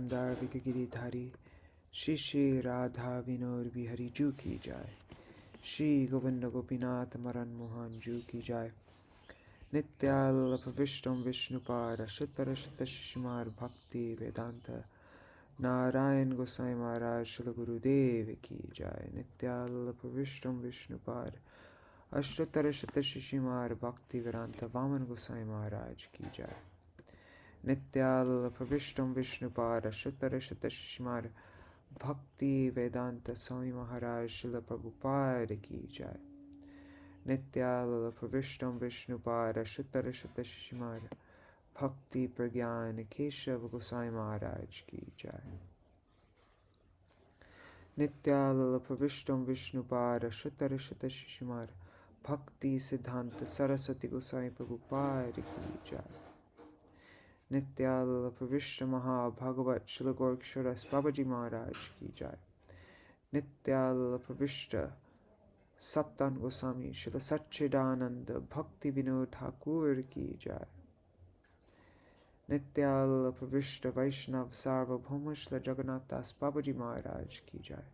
सुंदर गिरिधारी श्री श्री राधा विनोद बिहारी जू की जाय। श्री गोविंद गोपीनाथ मरण मोहन जू की जाय। नित्याल्प विष्णु विष्णुपाद शुतर शुत शिशुमार भक्ति वेदांत नारायण गोसाई महाराज श्री गुरुदेव की जाय। नित्याल्प विष्णु विष्णुपाद अष्टोत्तर शत शिशुमार भक्ति वेदांत वामन गोसाई महाराज की जाय। नित्याल्प विष्णु विष्णुपाद अष्टोत्तर शत शिशुमार भक्ति वेदांत स्वामी महाराज श्रील प्रभुपाद की जाय। नित्याल्प विष्णु विष्णुपाद अष्टोत्तर शत शिशुमार भक्ति प्रज्ञान केशव गोसाई महाराज की जाय। नित्याल्प विष्णु विष्णुपाद अष्टोत्तर शत शिशुमार भक्ति सिद्धांत सरस्वती गोसाई प्रभुपाद की जाय। नित्याल्प विष्णु महाभागवत श्री गोरक्षरस बाबाजी महाराज की जाय। नित्याल्प विष्णु सप्तन गोस्वामी श्री सच्चिदानंद भक्तिविनोद ठाकुर की जाय। नित्याल्प विष्णु वैष्णव सार्वभौम श्री जगन्नाथ दास बाबाजी महाराज की जाय।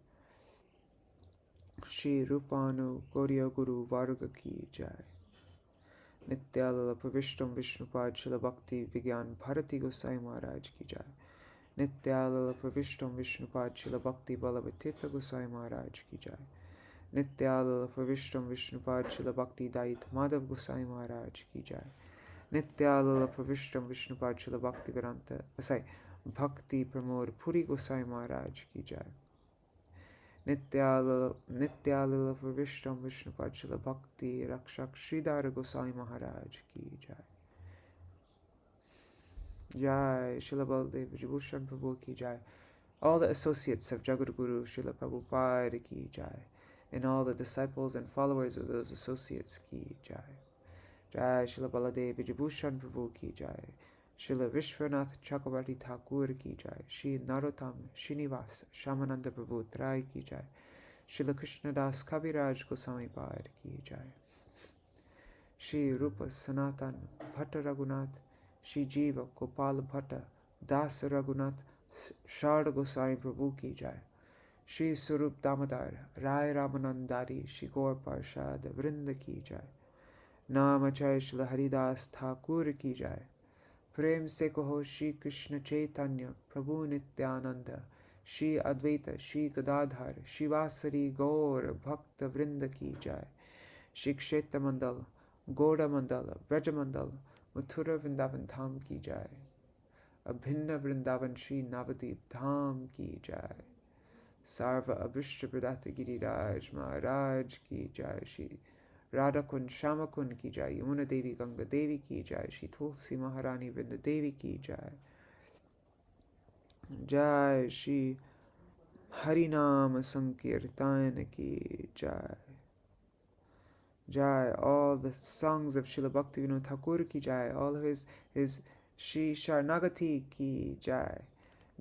श्री रूपानु गौरी गुरु वर्ग की जाय। नित्याल्प विष्णु विष्णुपाद श्री भक्ति विज्ञान भारती गोसाई महाराज की जाय। नित्याल्प विष्णु विष्णुपाद श्री भक्ति बल्लभ तीर्थ गोसाई महाराज की जाय। नित्याल्प विष्णु विष्णुपाद श्री भक्ति दायित माधव गोसाई महाराज की जाय। नित्याल्प विष्णु विष्णुपाद श्री भक्ति वेदांत भक्ति प्रमोद पुरी गोसाई महाराज की जाय। नित्याल्प विष्णु विष्णुपाद श्री भक्ति रक्षक श्रीधर गोसाई महाराज की जाय। Jai Śrīla Bhaktivinoda Ṭhākura Prabhu ki jai. All the associates of Jagadguru Śrīla Prabhupada ki jai, and all the disciples and followers of those associates ki jai. Jai Śrīla Baladev Vijabhushan Prabhu ki jai. Śrīla Vishwanath Chakravarti Thakur ki jai. Shri Narottam Srinivas Shamananda Prabhu Trai ki jai. Śrīla Krishnadas Kaviraj Goswami Pad ki jai. Shri Rupa Sanatan Bhatta Raghunath Shri Jiva Gopal Bhatta Das Raghunath Shard Gosai Prabhu ki jai. Shri Surup Damodar Rai Ramanandari Shri Gaur Parshad Vrinda ki jai. Namachay Shri Haridas Thakur ki jai. Prem se kaho Shri Krishna Chaitanya Prabhu Nityananda Shri Advaita Shri Gadadhar Shri Vasari Gaur Bhakta Vrinda ki jai. Shri Kshetra Mandal Goda Mandal Vraja Mandal Mathura Vrindavan Dham ki jai. Abhinna Vrindavan Shri Navadip Dham ki jai. Sarva Abhishta Pradata Giriraj Maharaj ki jai. Shri Radhakund Shamakund ki jai. Yamuna Devi Ganga Devi ki jai. Shri Tulsi Maharani Vrinda Devi ki jai. Jai Shri Harinam Sankirtan ki jai. Jai, all the songs of Śrīla Bhaktivinoda Ṭhākura ki jai, all of his Shri Śaraṇāgati ki jai.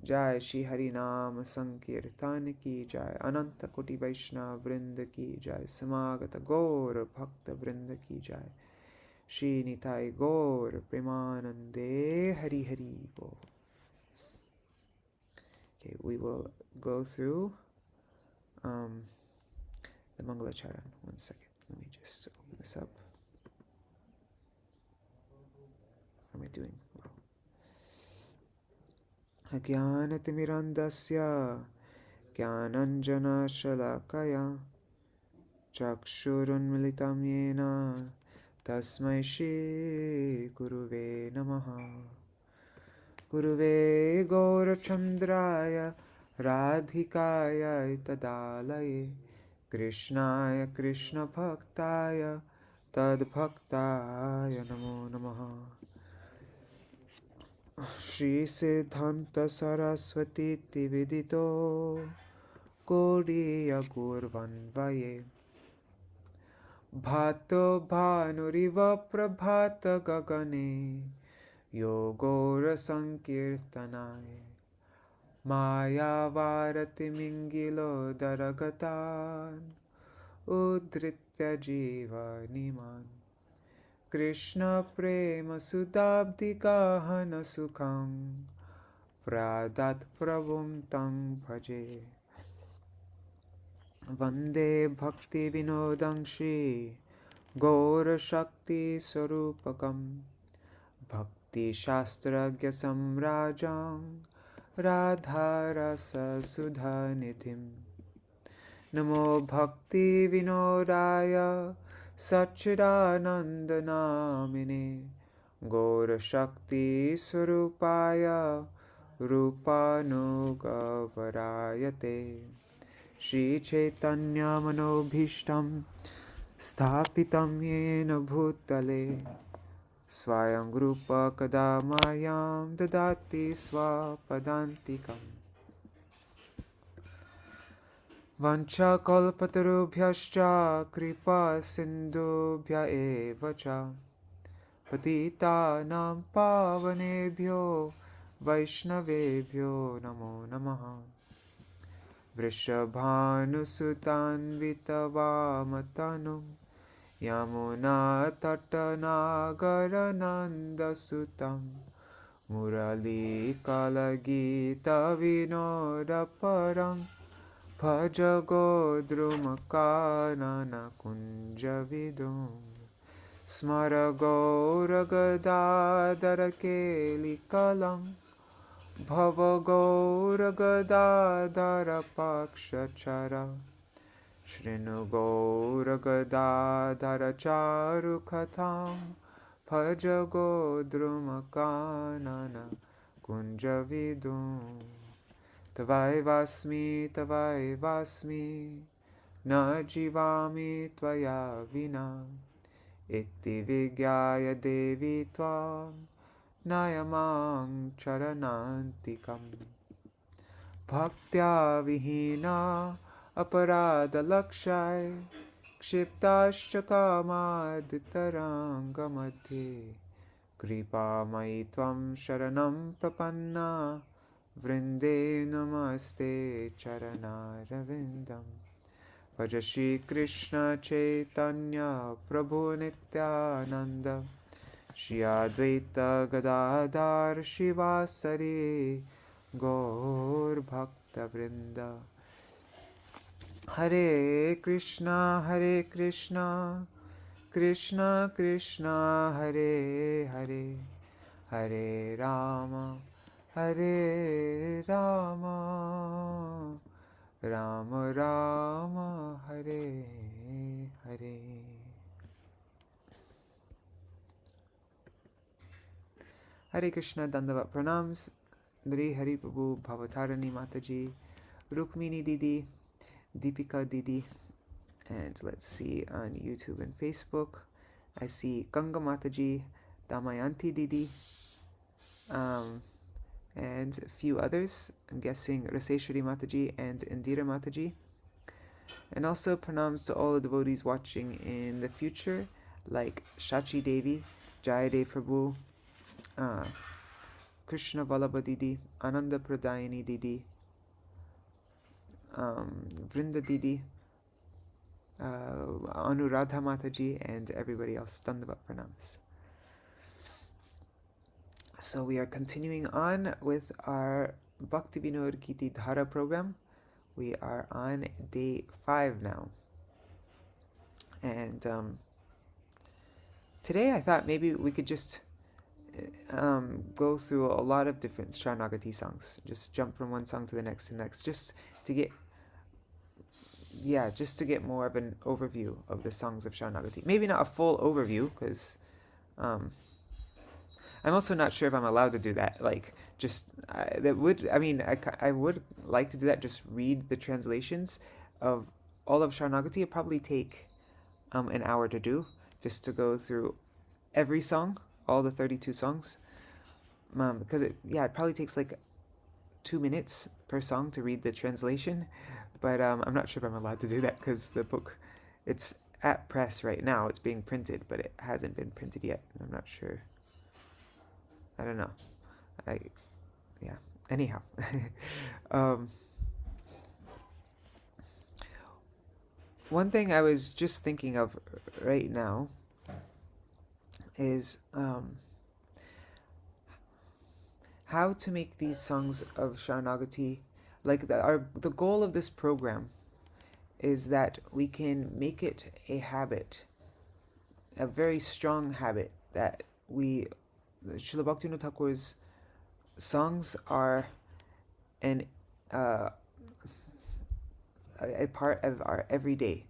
Jai Shri Harinam Sankirtan ki jai. Ananta Koti Vaishnava Vrinda ki jai. Samagata Gaur Bhakta Vrinda ki jai. Shri Nitai Gaur Premanande Hari Hari Bo. Okay, we will go through the Mangala Charan. 1 second. Let me just open this up. How am I doing? Wow. Ajnanatirmirandasya Jnananjana Shalakaya Chakshurunmilitam Yena Tasmai Shri Guruve Namaha. Guruve Gaurachandraya Radhikaya Tadalaye Krishnaya Krishna Bhaktaya Tad Bhaktaya Namo Namaha. Shri Siddhanta Saraswati Tividito Gaudiya Gurvanvaye Bhato Bhanuriva Prabhata Gagane Yogora Sankirtanaye Maya Varati Mingilo Daragatan Udritya Jiva Niman Krishna Prema Sudabdi Gahana Sukham pradat prabhum tang bhaje. Vande Bhaktivinodam Shri Gaura Shakti Sarupakam Bhakti Shastragya Samrajam Radharasa Sudhanidhim. Namo Bhakti Vinodaya Satchidananda Namine Gaura Shakti Sarupaya Rupanugavarayate Shri Chaitanya Manobhishtam Sthapitam Yena Bhutale Swayam Rupa Kadamayam Dadati Swapadantikam Vancha Kalpatarubhyascha Kripa Sindhubhya Evacha Patitanam Pavanebhyo Vaishnavebhyo Namo Namaha Vrishabhanusutanvitavamatanu Yamuna Tatanagaranandasutam Murali Kalagita Vinodaparam Bhaja Godruma Kanana Kunjavidum Smara Gauragadadara Kelikalam Bhava Gauragadadara Pakshachara Shrinu Gauragadadara Charukhatam Bhaja Godruma Kanana Kunjavidum Tavai Vasmi Na Jivami Tvaya Vina Iti Vigyaya Devi Tvam Nayamang Charanantikam Bhaktya Vihina Aparada Lakshai Kshiptascha Kamadhitaranga Madhe Kripa Mai Tvam Sharanam Prapanna Vrinde Namaste Charanarvindam Bhaja Shri Krishna Chaitanya Prabhu Nityananda Shri Advaita Gadadhar Shivasari Gaur Bhakta Vrinda Hare Krishna Krishna Krishna Hare Hare Hare Rama Rama Rama Hare Hare. Hare Krishna, Dandavat Pranams, Nri Hari Prabhu, Bhavatarani Mataji, Rukmini Didi, Deepika Didi, and let's see on YouTube and Facebook. I see Ganga Mataji, Damayanti Didi, and a few others. I'm guessing Raseshwari Mataji and Indira Mataji. And also pranams to all the devotees watching in the future, like Shachi Devi, Jayadev Prabhu, Krishna Vallabha Didi, Ananda Pradayani Didi, Vrinda Didi, Anuradha Mataji, and everybody else. Dandavat Pranams. So we are continuing on with our Bhaktivinoda-gīti-dhārā program. We are on day 5 now. And today I thought maybe we could just go through a lot of different Śaraṇāgati songs. Just jump from one song to the next, just to get more of an overview of the songs of Śaraṇāgati. Maybe not a full overview, because I'm also not sure if I'm allowed to do that. Like, I would like to do that. Just read the translations of all of Śaraṇāgati. It'd probably take an hour to do, just to go through every song, all the 32 songs. Because it probably takes like 2 minutes per song to read the translation. But I'm not sure if I'm allowed to do that, because the book, it's at press right now. It's being printed, but it hasn't been printed yet. I'm not sure. I don't know. Anyhow. One thing I was just thinking of right now is how to make these songs of Śaraṇāgati, like the goal of this program is that we can make it a habit, a very strong habit, that Śrīla Bhaktivinoda Ṭhākura's songs are a part of our everyday,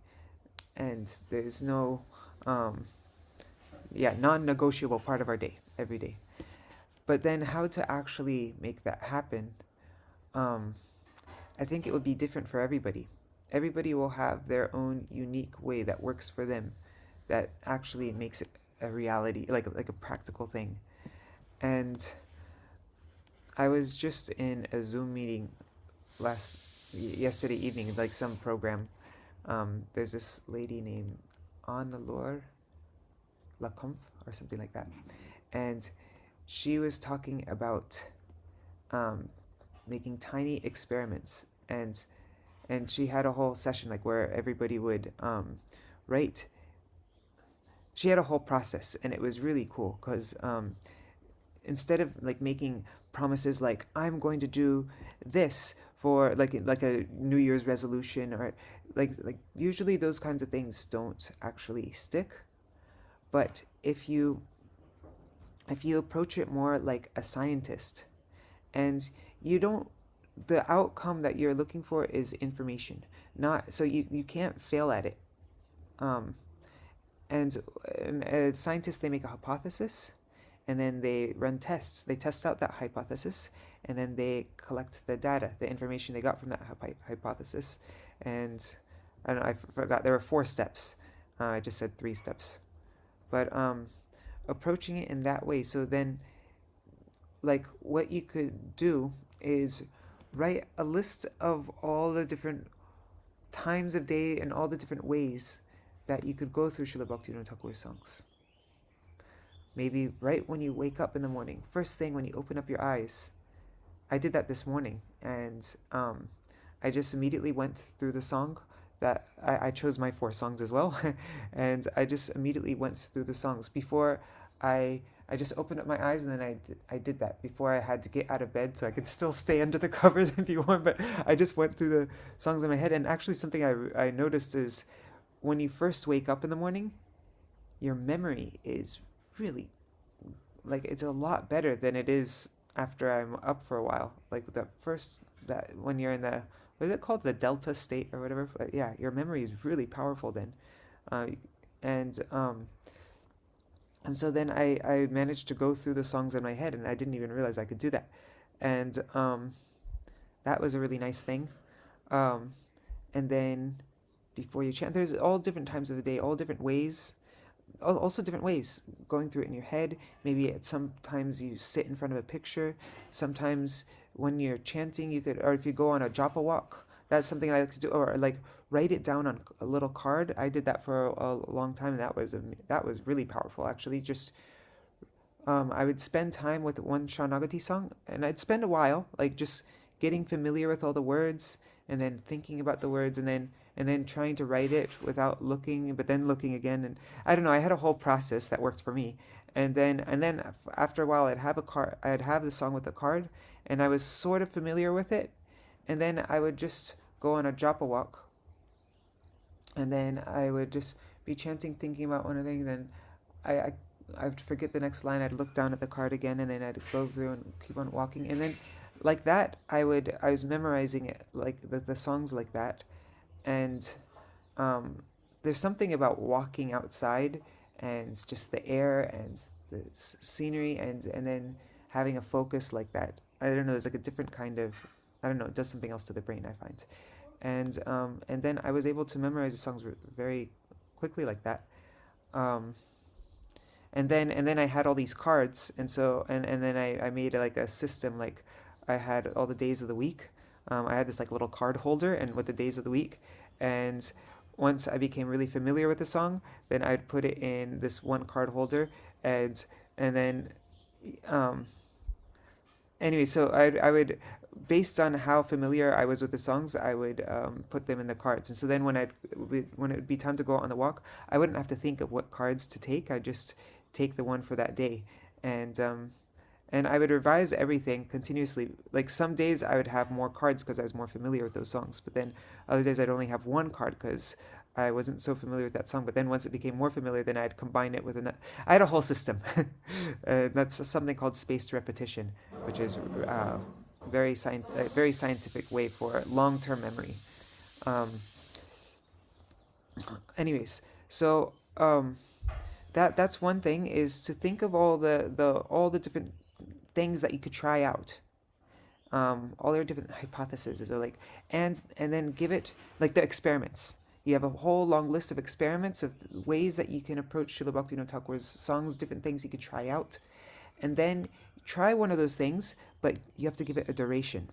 and there's no non-negotiable part of our day, every day. But then how to actually make that happen, I think it would be different for everybody. Everybody will have their own unique way that works for them, that actually makes it a reality, like a practical thing. And I was just in a Zoom meeting yesterday evening, like some program. There's this lady named Anna-Laure Lacombe or something like that, and she was talking about making tiny experiments, and she had a whole session like where everybody would write. She had a whole process, and it was really cool because instead of like making promises like I'm going to do this for like a New Year's resolution, or like usually those kinds of things don't actually stick. But if you approach it more like a scientist, and the outcome that you're looking for is information, not so you can't fail at it. And scientists, they make a hypothesis, and then they run tests. They test out that hypothesis, and then they collect the data, the information they got from that hypothesis. And I don't know, I forgot, there were 4 steps. I just said 3 steps. But approaching it in that way, so then like what you could do is write a list of all the different times of day and all the different ways that you could go through Śrīla Bhaktivinoda Ṭhākura songs. Maybe right when you wake up in the morning, first thing when you open up your eyes. I did that this morning, and I just immediately went through the song that I chose my 4 songs as well, and I just immediately went through the songs. Before I just opened up my eyes, and then I did that before I had to get out of bed, so I could still stay under the covers if you want, but I just went through the songs in my head. And actually something I noticed is when you first wake up in the morning, your memory is really, like, it's a lot better than it is after I'm up for a while. Like that when you're in the, what is it called, the delta state or whatever? But yeah, your memory is really powerful then. And so then I managed to go through the songs in my head, and I didn't even realize I could do that. And that was a really nice thing. And then before you chant, there's all different times of the day, all different ways, also different ways going through it in your head. Maybe sometimes you sit in front of a picture. Sometimes when you're chanting, you could, or if you go on a japa walk, that's something I like to do, or like write it down on a little card. I did that for a long time, and that was really powerful, actually. Just I would spend time with one Śaraṇāgati song, and I'd spend a while like just getting familiar with all the words, and then thinking about the words, and then trying to write it without looking, but then looking again. And I don't know, I had a whole process that worked for me. And then after a while, I'd have the song with the card, and I was sort of familiar with it. And then I would just go on a japa walk, and then I would just be chanting, thinking about one thing. Then I'd forget the next line. I'd look down at the card again, and then I'd go through and keep on walking. And then like that, I was memorizing it, like the songs like that. And there's something about walking outside and just the air and the scenery, and then having a focus like that. I don't know, there's like a different kind of, I don't know, it does something else to the brain, I find. And then I was able to memorize the songs very quickly like that. And then I had all these cards, and so and then I made like a system. Like I had all the days of the week. I had this like little card holder, and with the days of the week. And once I became really familiar with the song, then I'd put it in this one card holder, and then anyway, so I would, based on how familiar I was with the songs, I would put them in the cards. And so then when it would be time to go out on the walk, I wouldn't have to think of what cards to take. I'd just take the one for that day. And And I would revise everything continuously. Like some days I would have more cards because I was more familiar with those songs, but then other days I'd only have one card because I wasn't so familiar with that song. But then once it became more familiar, then I'd combine it with another. I had a whole system. That's something called spaced repetition, which is a very scientific way for long-term memory. Um, anyways, so that's one thing, is to think of all the different things that you could try out, all their different hypotheses. So like, and then give it like the experiments. You have a whole long list of experiments of ways that you can approach Śrīla Bhaktivinoda Ṭhākura's songs, different things you could try out, and then try one of those things, but you have to give it a duration.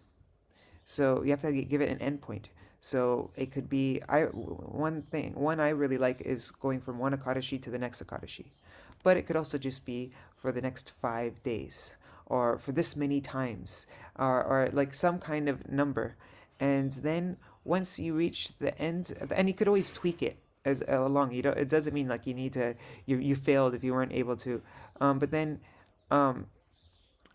So you have to give it an endpoint. So it could be, one I really like is going from one Akadashi to the next Akadashi. But it could also just be for the next 5 days, or for this many times, or like some kind of number. And then once you reach the end, and you could always tweak it as along. It doesn't mean like you failed if you weren't able to. But then, and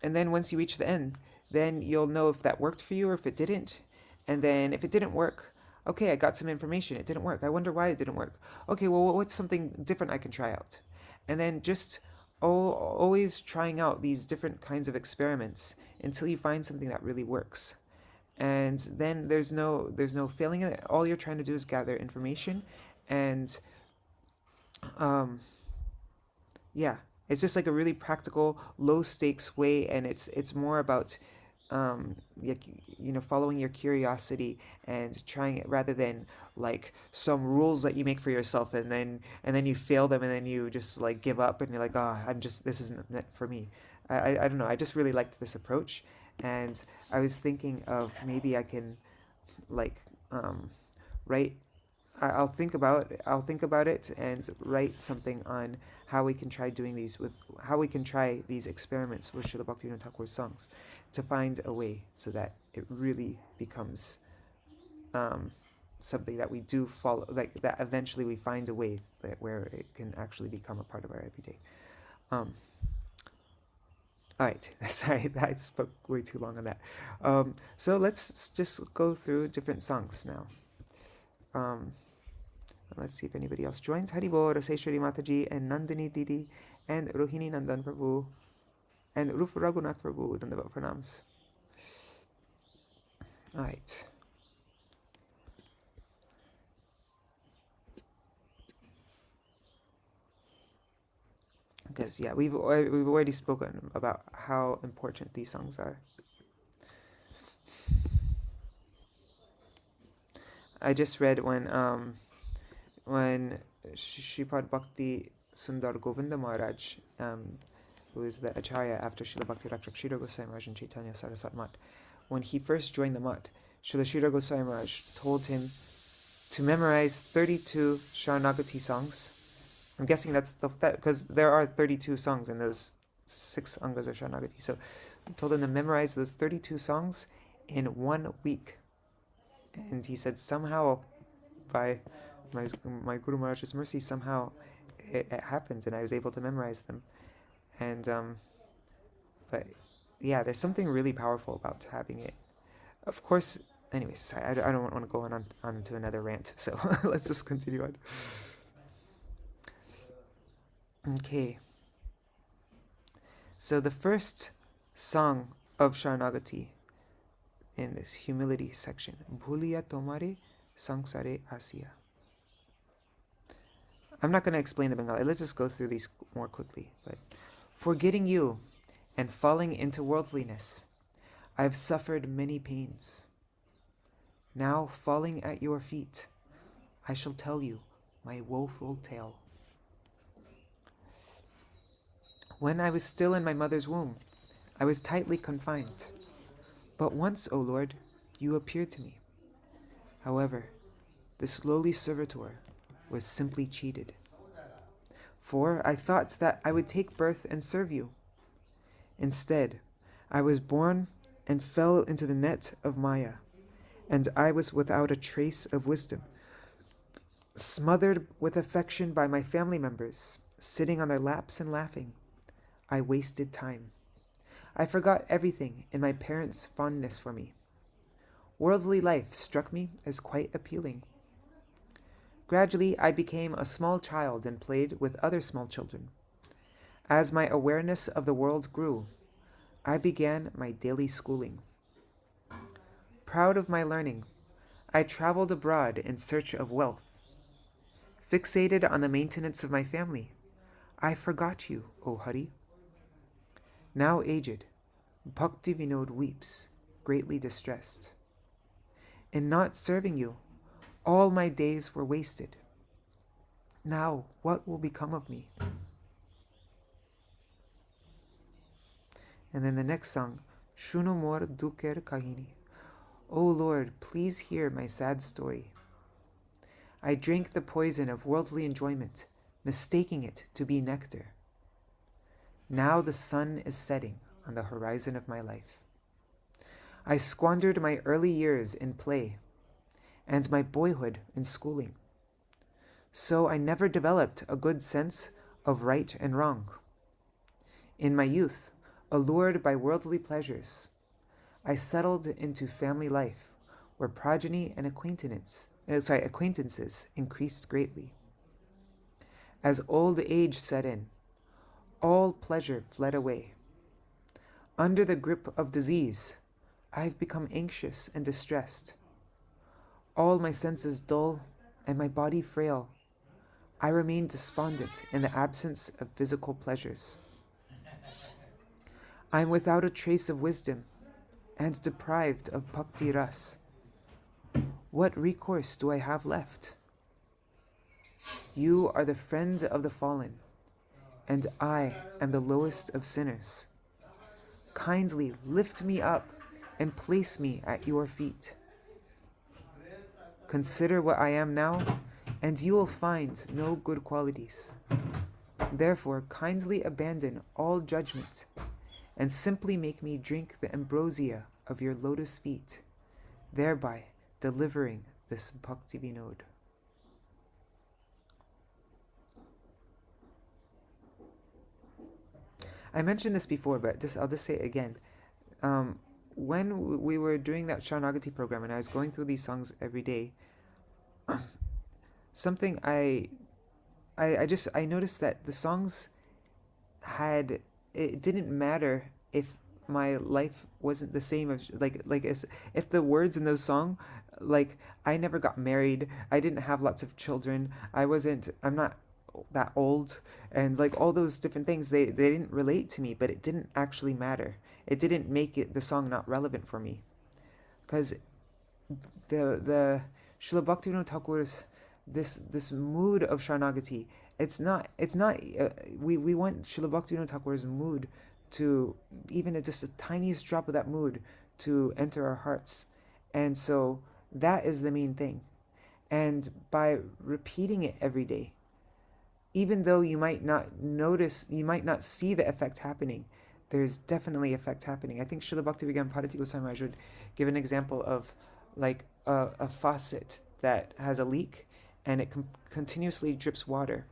then once you reach the end, then you'll know if that worked for you or if it didn't. And then if it didn't work, okay, I got some information. It didn't work. I wonder why it didn't work. Okay, well, what's something different I can try out? And then just always trying out these different kinds of experiments until you find something that really works. And then there's no failing in it. All you're trying to do is gather information, and yeah, it's just like a really practical, low stakes way, and it's more about following your curiosity and trying it, rather than like some rules that you make for yourself, and then you fail them, and then you just like give up, and you're like, this isn't meant for me. I don't know. I just really liked this approach, and I was thinking of maybe I can like write. I'll think about it and write something on how we can try these experiments with Śrīla Bhaktivinoda Ṭhākura's songs, to find a way so that it really becomes something that we do follow, like that eventually we find a way where it can actually become a part of our everyday. All right, sorry, I spoke way too long on that. So let's just go through different songs now. Let's see if anybody else joins. Haribol, Raseshwari Mataji, and Nandini Didi, and Rohini Nandan Prabhu, and Rup Raghunath Prabhu, Dandavat Pranams. Alright. Because, yeah, we've already spoken about how important these songs are. I just read when Shripad Bhakti Sundar Govinda Maharaj, who is the Acharya after Śrīla Bhakti Rakshakshira Goswami Maharaj and Chaitanya Saraswat Mat, when he first joined the Mat, Śrīla Goswami Maharaj told him to memorize 32 Śaraṇāgati songs. I'm guessing that's because there are 32 songs in those 6 angas of Śaraṇāgati. So he told him to memorize those 32 songs in 1 week. And he said somehow, by my Guru Maharaj's mercy, somehow it happened, and I was able to memorize them. And but yeah, there's something really powerful about having it. Of course, anyways, sorry, I don't want to go on to another rant, so let's just continue on. Okay. So the first song of Śaraṇāgati in this humility section, Bhuliya Tomare Sangsare Asiya. I'm not going to explain the Bengali. Let's just go through these more quickly. But forgetting you and falling into worldliness, I have suffered many pains. Now, falling at your feet, I shall tell you my woeful tale. When I was still in my mother's womb, I was tightly confined. But once, O Lord, you appeared to me. However, this lowly servitor was simply cheated. For I thought that I would take birth and serve you. Instead, I was born and fell into the net of Maya, and I was without a trace of wisdom. Smothered with affection by my family members, sitting on their laps and laughing, I wasted time. I forgot everything in my parents' fondness for me. Worldly life struck me as quite appealing. Gradually, I became a small child and played with other small children. As my awareness of the world grew, I began my daily schooling. Proud of my learning, I traveled abroad in search of wealth. Fixated on the maintenance of my family, I forgot you, O Hari. Now aged, Bhaktivinoda weeps, greatly distressed. In not serving you, all my days were wasted. Now what will become of me? And then the next song, Shuno mor duker kahini. O Lord, please hear my sad story. I drank the poison of worldly enjoyment, mistaking it to be nectar. Now the sun is setting on the horizon of my life. I squandered my early years in play and my boyhood in schooling. So I never developed a good sense of right and wrong. In my youth, allured by worldly pleasures, I settled into family life where progeny and acquaintances increased greatly. As old age set in, all pleasure fled away. Under the grip of disease, I've become anxious and distressed. All my senses dull and my body frail. I remain despondent in the absence of physical pleasures. I am without a trace of wisdom and deprived of bhakti ras. What recourse do I have left? You are the friend of the fallen, and I am the lowest of sinners. Kindly lift me up and place me at your feet. Consider what I am now, and you will find no good qualities. Therefore, kindly abandon all judgment and simply make me drink the ambrosia of your lotus feet, thereby delivering this Bhakti Vinod. I mentioned this before, but I'll just say it again. When we were doing that Śaraṇāgati program and I was going through these songs every day, something I noticed that the songs it didn't matter if my life wasn't the same as if the words in those songs, like, I never got married, I didn't have lots of children, I'm not that old, and like all those different things, they didn't relate to me, but it didn't actually matter. It didn't make the song not relevant for me, because the Śrīla Bhaktivinoda Ṭhākura's this mood of Śaraṇāgati, we want Śrīla Bhaktivinoda Ṭhākura's mood to, even just the tiniest drop of that mood, to enter our hearts. And so that is the main thing. And by repeating it every day, even though you might not notice, you might not see the effect happening, there's definitely effect happening. I think Śrīla Bhaktivinoda Ṭhākura Maharaj would give an example of like a faucet that has a leak and it continuously drips water.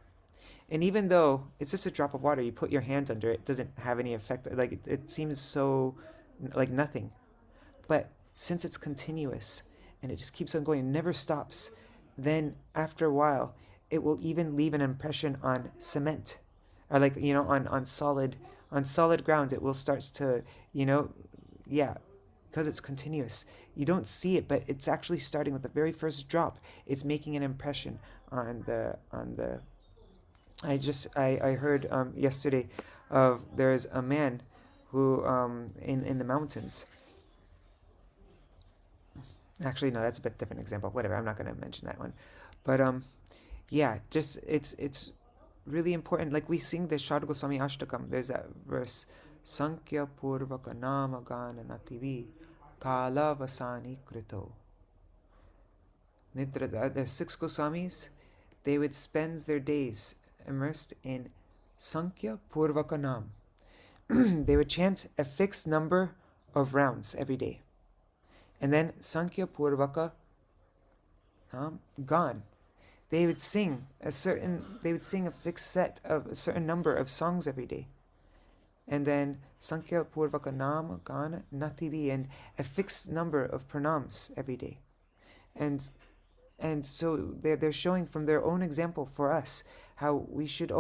And even though it's just a drop of water, you put your hand under it, doesn't have any effect. Like it seems so like nothing. But since it's continuous and it just keeps on going, it never stops, then after a while, it will even leave an impression on cement, or like, on solid ground. It will start to, because it's continuous. You don't see it, but it's actually starting with the very first drop. It's making an impression on the. I heard yesterday of there's a man who in the mountains. Actually, no, that's a bit different example. Whatever, I'm not going to mention that one. But just it's really important. Like we sing the Sharda Goswami Ashtakam, there's that verse, Sankhya Purvaka Nama Gana Nativi Kala Vasani Krito. The 6 Goswamis, they would spend their days immersed in Sankhya Purvaka Nam. They would chant a fixed number of rounds every day. And then Sankhya Purvaka Gan. They would sing a fixed set of a certain number of songs every day. and then Sankhya Purvaka Nam Gana Nativi, and a fixed number of pranams every day. And so they're showing from their own example for us how we should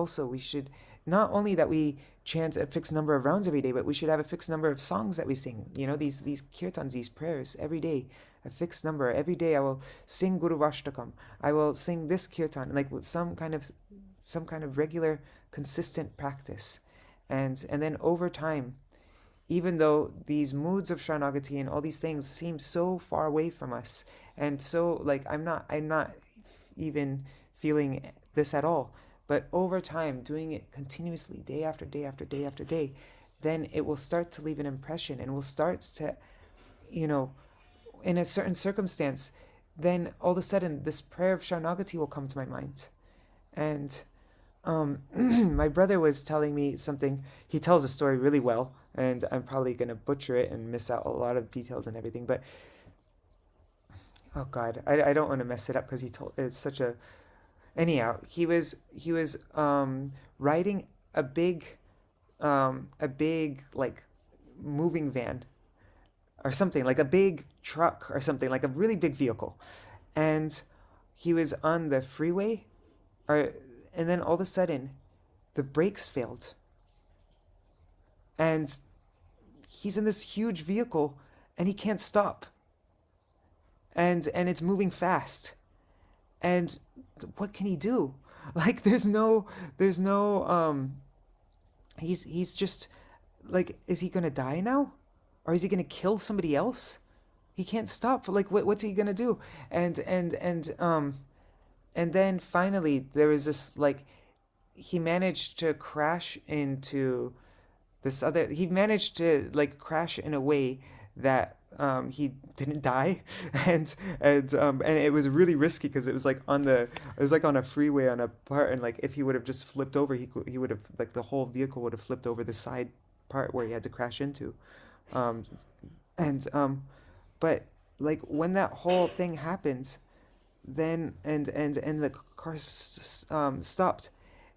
not only that we chant a fixed number of rounds every day, but we should have a fixed number of songs that we sing. These kirtans, these prayers every day, a fixed number. Every day I will sing Guru Vashtakam. I will sing this kirtan, like with some kind of regular, consistent practice. And then over time, even though these moods of Śaraṇāgati and all these things seem so far away from us, and so like I'm not even feeling this at all, but over time, doing it continuously, day after day after day after day, then it will start to leave an impression, and will start to, in a certain circumstance, then all of a sudden this prayer of Śaraṇāgati will come to my mind. And my brother was telling me something. He tells the story really well, and I'm probably going to butcher it and miss out a lot of details and everything, but oh God, I don't want to mess it up because it's such a... Anyhow, he was riding a big like moving van or something, like a big truck or something, like a really big vehicle, and he was on the freeway, and then all of a sudden the brakes failed, and he's in this huge vehicle and he can't stop, and it's moving fast, and what can he do? Like there's no he's just like, is he gonna die now, or is he gonna kill somebody else? He can't stop. Like what's he gonna do? And then finally there was this, like, he managed to crash into this other, he managed to like crash in a way that he didn't die, and it was really risky because it was like on a freeway on a part, and like if he would have just flipped over, he would have, like, the whole vehicle would have flipped over the side part where he had to crash into, but like when that whole thing happened, then and the car stopped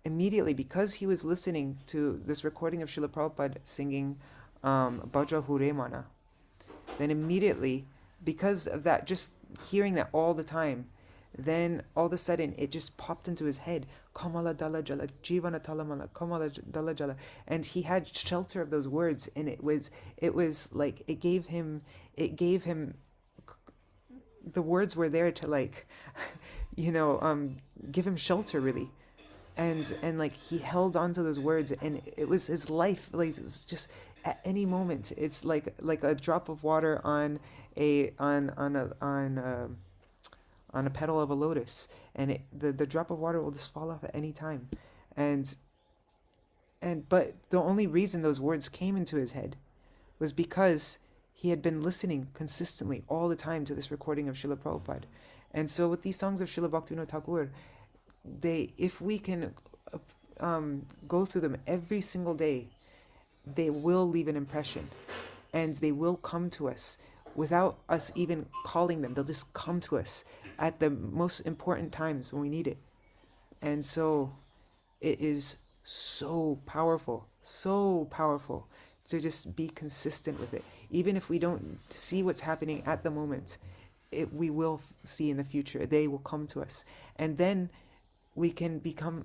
immediately because he was listening to this recording of Srila Prabhupada singing Bhaja Hure Mana. Then immediately, because of that, just hearing that all the time, then all of a sudden it just popped into his head, Kamala Dala Jala, Jivana Talamala, Kamala Dala Jala, and he had shelter of those words, and it was like it gave him the words were there to, like, give him shelter, really. And like he held on to those words, and it was his life. Like, it was just at any moment, it's like a drop of water on a petal of a lotus, and the drop of water will just fall off at any time. But the only reason those words came into his head was because he had been listening consistently all the time to this recording of Srila Prabhupada. And so with these songs of Śrīla Bhaktivinoda Ṭhākura, if we can go through them every single day, they will leave an impression, and they will come to us without us even calling them. They'll just come to us at the most important times when we need it. And so it is so powerful to just be consistent with it. Even if we don't see what's happening at the moment, we will see in the future. They will come to us. And then we can become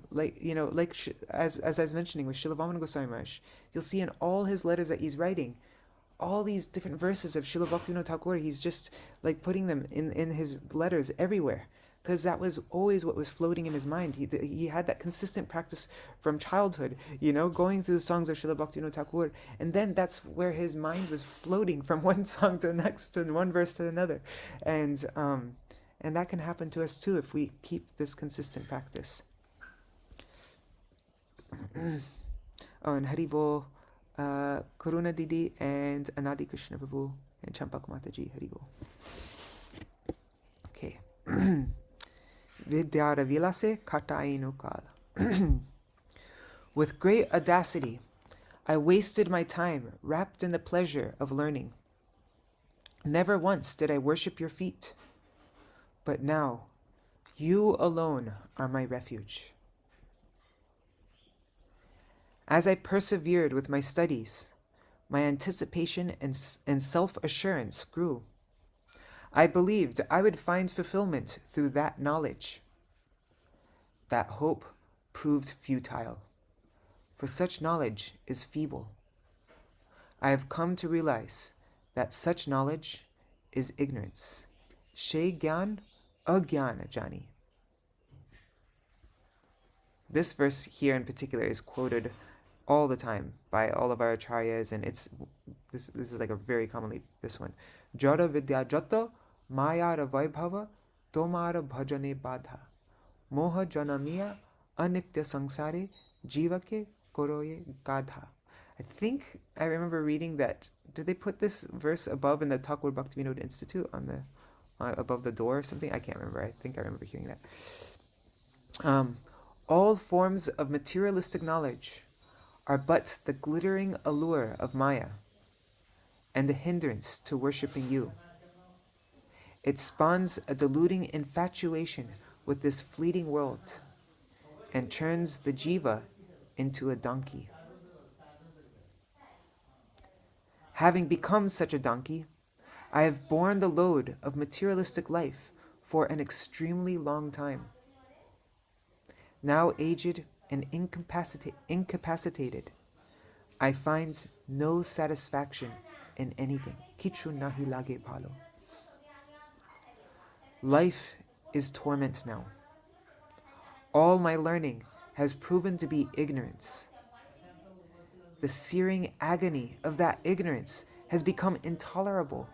as I was mentioning with Srila Vamana Goswami Maharaj, you'll see in all his letters that he's writing, all these different verses of Śrīla Bhaktivinoda Ṭhākura, he's just like putting them in his letters everywhere, because that was always what was floating in his mind. He had that consistent practice from childhood, going through the songs of Śrīla Bhaktivinoda Ṭhākura, and then that's where his mind was floating from one song to the next, and one verse to another, and that can happen to us too if we keep this consistent practice. Oh, and Haribol, Karuna Didi, and Anadi Krishna Prabhu, and Champak Mataji, Haribol. Okay. Vidyara Vilase Katainu Kala. With great audacity, I wasted my time wrapped in the pleasure of learning. Never once did I worship your feet. But now, you alone are my refuge. As I persevered with my studies, my anticipation and self-assurance grew. I believed I would find fulfillment through that knowledge. That hope proved futile, for such knowledge is feeble. I have come to realize that such knowledge is ignorance. She gyan agyana jani. This verse here in particular is quoted all the time by all of our acharyas, and this is like a very commonly this one. Jara vidya jato mayara vaibhava tomara bhajane badha moha janamiya anitya sangsare jivake koroye gadha. I think I remember reading that. Did they put this verse above in the Ṭhākura Bhaktivinoda Institute on the above the door or something? I can't remember. I think I remember hearing that. All forms of materialistic knowledge are but the glittering allure of Maya and the hindrance to worshipping you. It spawns a deluding infatuation with this fleeting world and turns the jiva into a donkey. Having become such a donkey, I have borne the load of materialistic life for an extremely long time. Now aged and incapacitated, I find no satisfaction in anything. Kichu nahi lage palo. Life is torment now. All my learning has proven to be ignorance. The searing agony of that ignorance has become intolerable.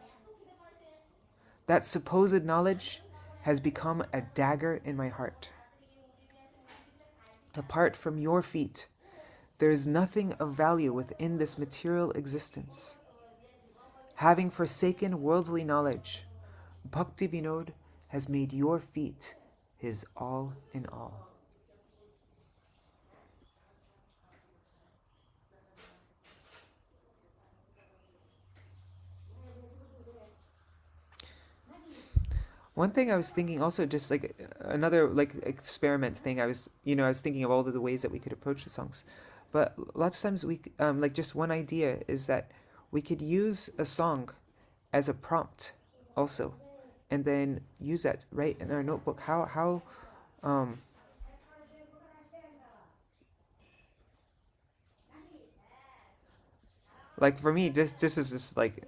That supposed knowledge has become a dagger in my heart. Apart from your feet, there is nothing of value within this material existence. Having forsaken worldly knowledge, Bhaktivinoda has made your feet his all in all. One thing I was thinking also, just like another like experiment thing, I was thinking of all of the ways that we could approach the songs, but lots of times we like just one idea is that we could use a song as a prompt also, and then use that right in our notebook. How like for me, just as this like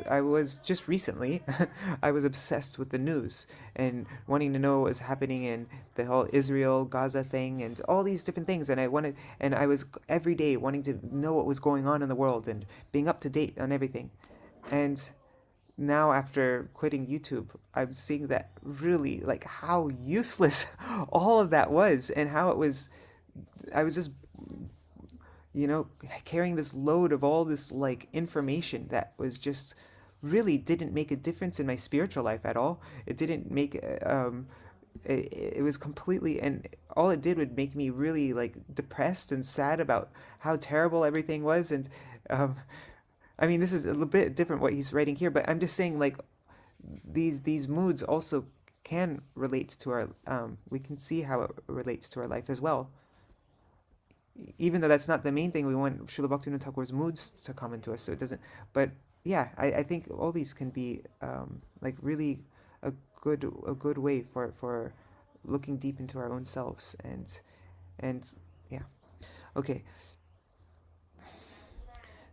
I was just recently, I was obsessed with the news and wanting to know what was happening in the whole Israel, Gaza thing and all these different things. And I was every day wanting to know what was going on in the world and being up to date on everything. And now after quitting YouTube, I'm seeing that really like how useless all of that was, and how I was just carrying this load of all this like information that was just really didn't make a difference in my spiritual life at all. It didn't make it was completely, and all it did would make me really like depressed and sad about how terrible everything was. And I mean, this is a little bit different what he's writing here, but I'm just saying like these moods also can relate to our we can see how it relates to our life as well, even though that's not the main thing. We want Śrīla Bhaktivinoda Ṭhākura's moods to come into us, so it doesn't. But yeah, I think all these can be like really a good way for looking deep into our own selves, and yeah. Okay.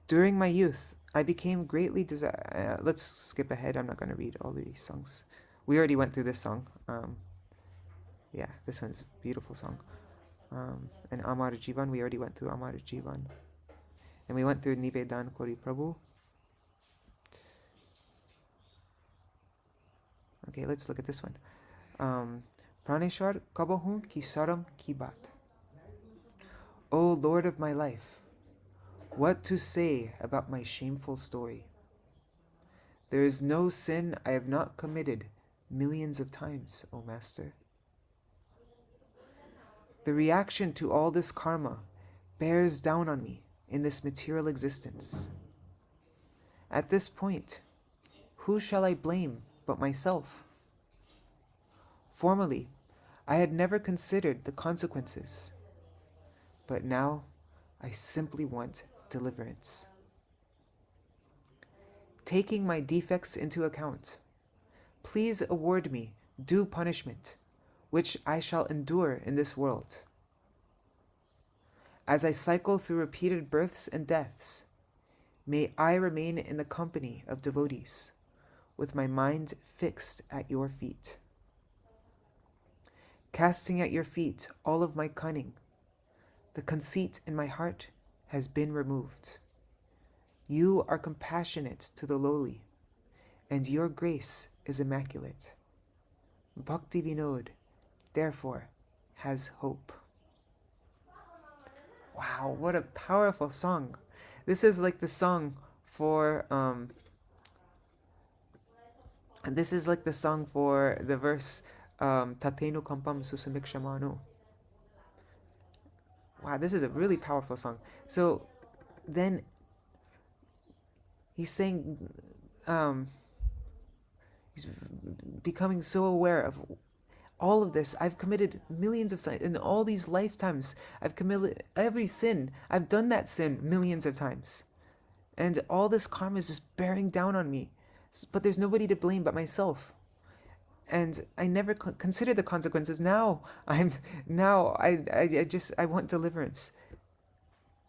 During my youth, I became greatly let's skip ahead. I'm not going to read all of these songs. We already went through this song. Yeah, this one's a beautiful song. And Amar Jivan, we already went through Amar Jivan. And we went through Nivedan Kori Prabhu. Okay, let's look at this one. Praneshwar Kabahun Ki Saram Ki Baat. O Lord of my life, what to say about my shameful story? There is no sin I have not committed millions of times, O Master. The reaction to all this karma bears down on me in this material existence. At this point, who shall I blame but myself? Formerly, I had never considered the consequences. but now I simply want deliverance. Taking my defects into account, please award me due punishment, which I shall endure in this world. As I cycle through repeated births and deaths, may I remain in the company of devotees, with my mind fixed at your feet. Casting at your feet all of my cunning, the conceit in my heart has been removed. You are compassionate to the lowly, and your grace is immaculate. Bhaktivinoda, therefore, has hope. Wow, what a powerful song. This is like the song for the verse Tatenu Kampam Susamikshamanu. Wow, this is a really powerful song. So then he's saying he's becoming so aware of all of this. I've committed millions of sins in all these lifetimes. I've committed every sin. I've done that sin millions of times. And all this karma is just bearing down on me. But there's nobody to blame but myself. And I never consider the consequences. Now I want deliverance.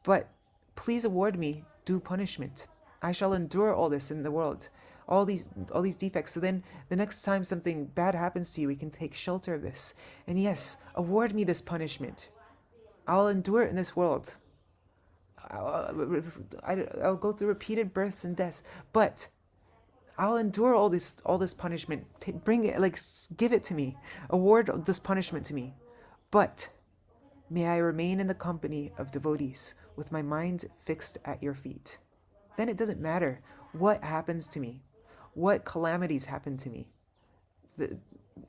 But please award me due punishment. I shall endure all this in the world, all these defects. So then the next time something bad happens to you, we can take shelter of this. And yes, award me this punishment. I'll endure it in this world. I'll go through repeated births and deaths, but I'll endure all this punishment. Bring it, give it to me. Award this punishment to me. But may I remain in the company of devotees, with my mind fixed at your feet. Then it doesn't matter what happens to me, what calamities happen to me.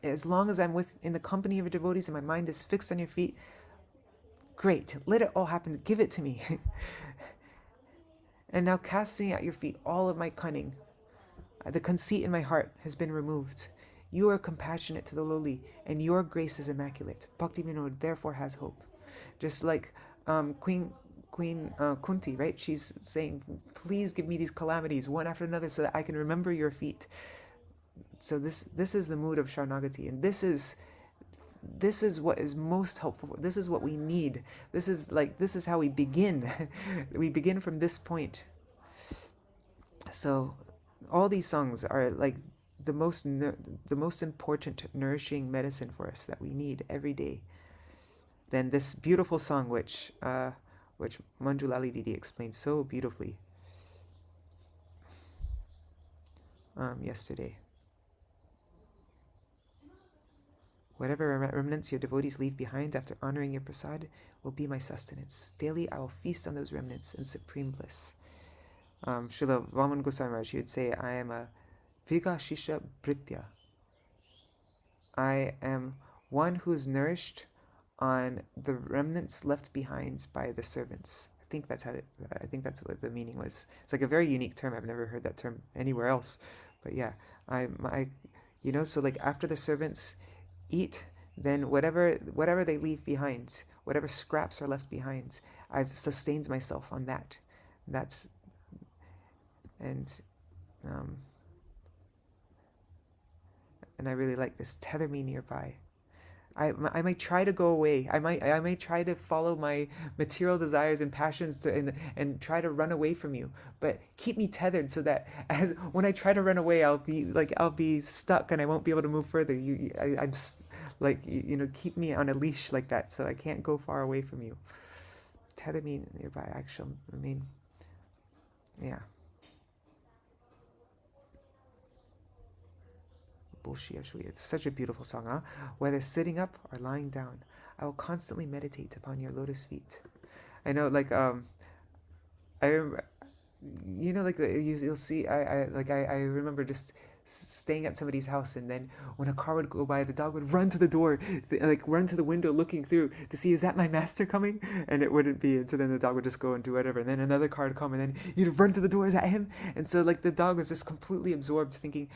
As long as I'm in the company of your devotees and my mind is fixed on your feet, great. Let it all happen. Give it to me. And now casting at your feet all of my cunning, the conceit in my heart has been removed. You are compassionate to the lowly, and your grace is immaculate. Bhaktivinoda therefore has hope. Just like Queen Kunti, right? She's saying, please give me these calamities one after another so that I can remember your feet. So this is the mood of Śaraṇāgati, and this is what is most helpful. This is what we need. This is how we begin. We begin from this point. So all these songs are like the most important nourishing medicine for us that we need every day. Then this beautiful song, which Manjulali Didi explained so beautifully yesterday. Whatever remnants your devotees leave behind after honoring your prasad will be my sustenance. Daily I will feast on those remnants in supreme bliss. Srila Vaman Goswami Maharaj, he would say, I am a Vigashisha Britya. I am one who is nourished on the remnants left behind by the servants. I think that's what the meaning was. It's like a very unique term. I've never heard that term anywhere else. But yeah, so like after the servants eat, then whatever they leave behind, whatever scraps are left behind, I've sustained myself on that. And I really like this. Tether me nearby. I might try to go away. I might try to follow my material desires and passions and try to run away from you. But keep me tethered so that when I try to run away, I'll be stuck and I won't be able to move further. Keep me on a leash like that so I can't go far away from you. Tether me nearby. I shall remain. Yeah. It's such a beautiful song, huh? Whether sitting up or lying down, I will constantly meditate upon your lotus feet. I know, I remember, you'll see, I remember just staying at somebody's house, and then when a car would go by, the dog would run to the door, run to the window looking through to see, is that my master coming? And it wouldn't be, and so then the dog would just go and do whatever, and then another car would come, and then you'd run to the door, is that him? And so the dog was just completely absorbed thinking,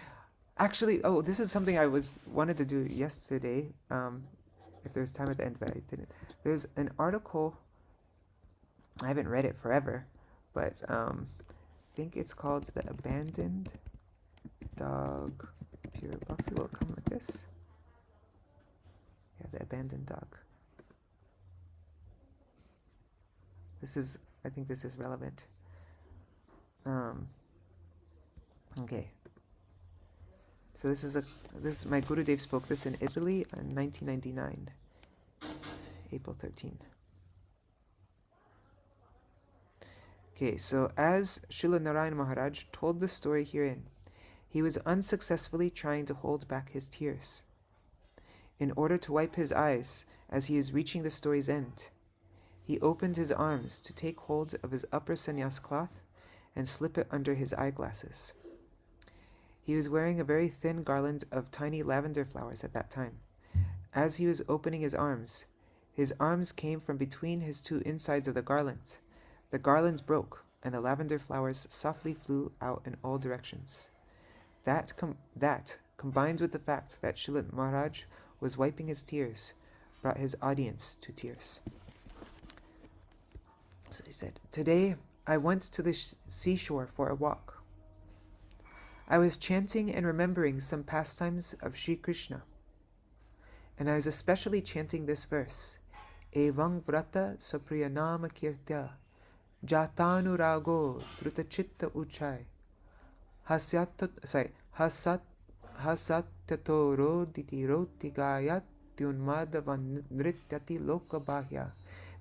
actually, this is something I wanted to do yesterday, if there was time at the end, but I didn't. There's an article I haven't read it forever, but I think it's called The Abandoned Dog. Pure Bhakti. Will it come like this? Yeah, The Abandoned Dog. I think this is relevant. Okay. So my Gurudev spoke this in Italy in 1999, April 13. Okay, so as Srila Narayana Maharaj told the story herein, he was unsuccessfully trying to hold back his tears. In order to wipe his eyes as he is reaching the story's end, he opened his arms to take hold of his upper sannyas cloth and slip it under his eyeglasses. He was wearing a very thin garland of tiny lavender flowers at that time. As he was opening his arms came from between his two insides of the garland. The garland broke, and the lavender flowers softly flew out in all directions. That combined with the fact that Srila Maharaj was wiping his tears, brought his audience to tears. So he said, "Today I went to the seashore for a walk. I was chanting and remembering some pastimes of Sri Krishna, and I was especially chanting this verse, Evang vrata sapriyanama kirtya, jatanu rago drutachitta uchai, hasattatoro ditiroti gayat dyunmadavan nrityati lokabhya."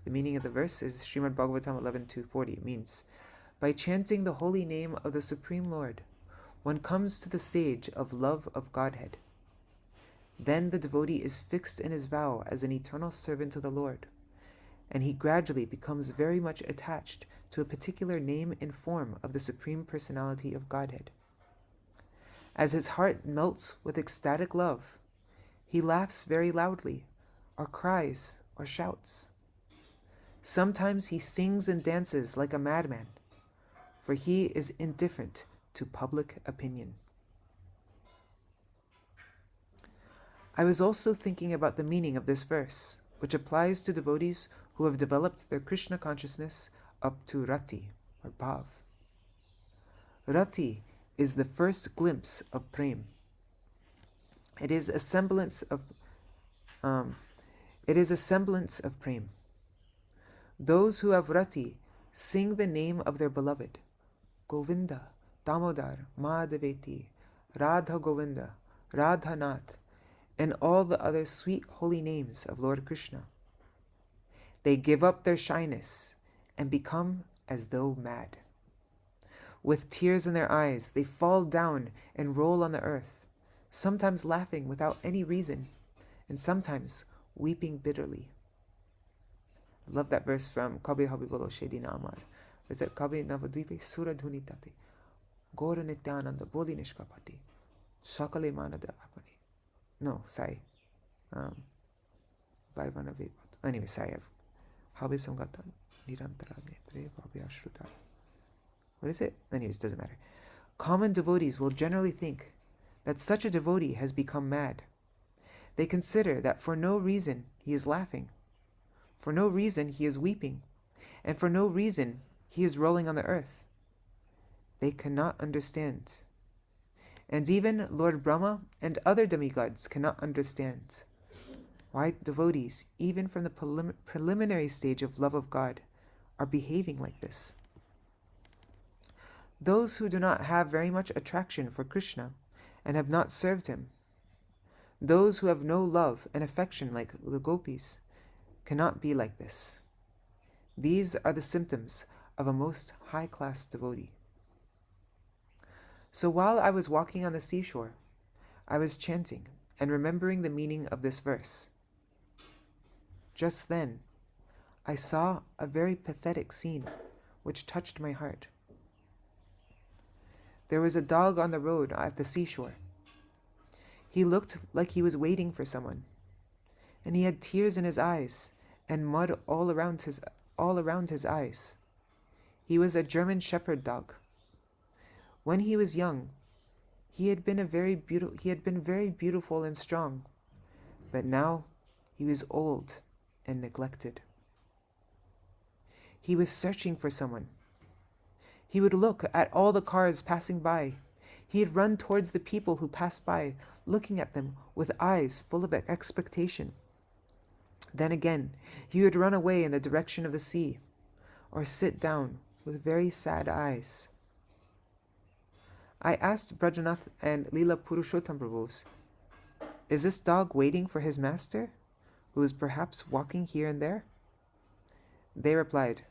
The meaning of the verse is Srimad Bhagavatam 11.240. It means, by chanting the holy name of the Supreme Lord, one comes to the stage of love of Godhead. Then the devotee is fixed in his vow as an eternal servant of the Lord, and he gradually becomes very much attached to a particular name and form of the Supreme Personality of Godhead. As his heart melts with ecstatic love, he laughs very loudly, or cries, or shouts. Sometimes he sings and dances like a madman, for he is indifferent to public opinion. I was also thinking about the meaning of this verse, which applies to devotees who have developed their Krishna consciousness up to rati, or bhav. Rati is the first glimpse of prem. It is a semblance of prem. Those who have rati sing the name of their beloved, Govinda, Damodar, Madhaveti, Radha Govinda, Radha Nath, and all the other sweet holy names of Lord Krishna. They give up their shyness and become as though mad. With tears in their eyes, they fall down and roll on the earth, sometimes laughing without any reason, and sometimes weeping bitterly. I love that verse from Kabi Habibolo Shedina Amar. It's at Kabi Navadvipe Suradhunitate, Gora Nityananda Bodhi Nishkapati, Sakale Manada Apani. No, sorry. Vaivana Vivat. Anyway, sorry. Habisangata Nirantara Netre Bhavyashruta. What is it? Anyways, doesn't matter. Common devotees will generally think that such a devotee has become mad. They consider that for no reason he is laughing, for no reason he is weeping, and for no reason he is rolling on the earth. They cannot understand. And even Lord Brahma and other demigods cannot understand why devotees, even from the preliminary stage of love of God, are behaving like this. Those who do not have very much attraction for Krishna and have not served him, those who have no love and affection like the gopis, cannot be like this. These are the symptoms of a most high-class devotee. So while I was walking on the seashore, I was chanting and remembering the meaning of this verse. Just then, I saw a very pathetic scene which touched my heart. There was a dog on the road at the seashore. He looked like he was waiting for someone, and he had tears in his eyes and mud all around his eyes. He was a German shepherd dog. When he was young, he had been very beautiful and strong, but now he was old and neglected. He was searching for someone. He would look at all the cars passing by. He'd run towards the people who passed by, looking at them with eyes full of expectation. Then again, he would run away in the direction of the sea, or sit down with very sad eyes. I asked Brajanath and Leela Purushottam Prabhus, is this dog waiting for his master, who is perhaps walking here and there? They replied,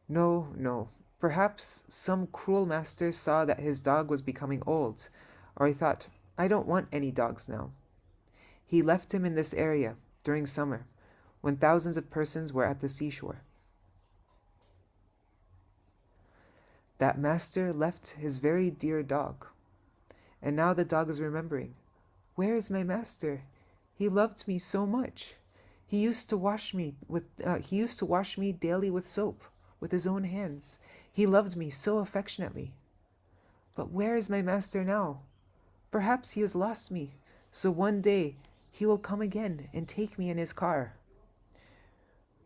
no. Perhaps some cruel master saw that his dog was becoming old, or he thought, I don't want any dogs now. He left him in this area during summer, when thousands of persons were at the seashore. That master left his very dear dog, and now the dog is remembering, where is my master? He loved me so much. He used to wash me daily with soap, with his own hands. He loved me so affectionately. But where is my master now? Perhaps he has lost me, so one day he will come again and take me in his car.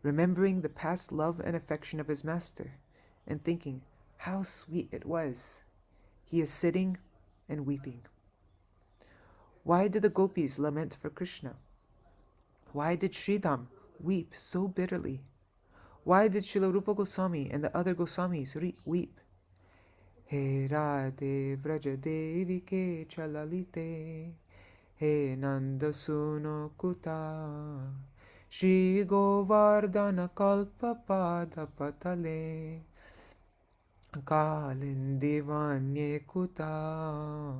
Remembering the past love and affection of his master, and thinking how sweet it was, he is sitting and weeping. Why did the gopis lament for Krishna? Why did Sridham weep so bitterly? Why did Srila Rupa Goswami and the other Goswamis weep? He Radhe Vraja Devi ke chalalite, He Nanda Suno Kuta, Shri Govardhana Kalpa Pada Patale, Kalindi Vanye Kuta,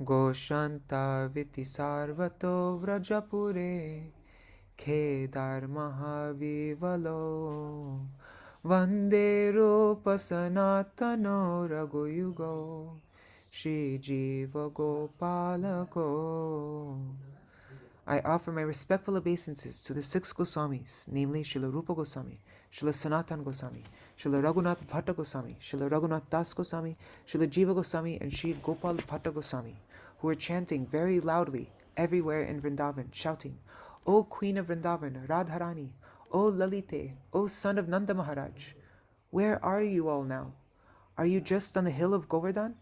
Goshanta Viti Sarvato Vrajapure, Kedar Mahavivalo, Vande Rupa Sanatano Raghuyugo, Shri Jiva Gopalako. I offer my respectful obeisances to the 6 Goswamis, namely Srila Rupa Goswami, Srila Sanatan Goswami, Srila Raghunath Bhatta Goswami, Srila Raghunath Das Goswami, Srila Jiva Goswami, and Sri Gopal Bhatta Goswami, who are chanting very loudly everywhere in Vrindavan, shouting, O Queen of Vrindavan, Radharani, O Lalite, O son of Nanda Maharaj, where are you all now? Are you just on the hill of Govardhan?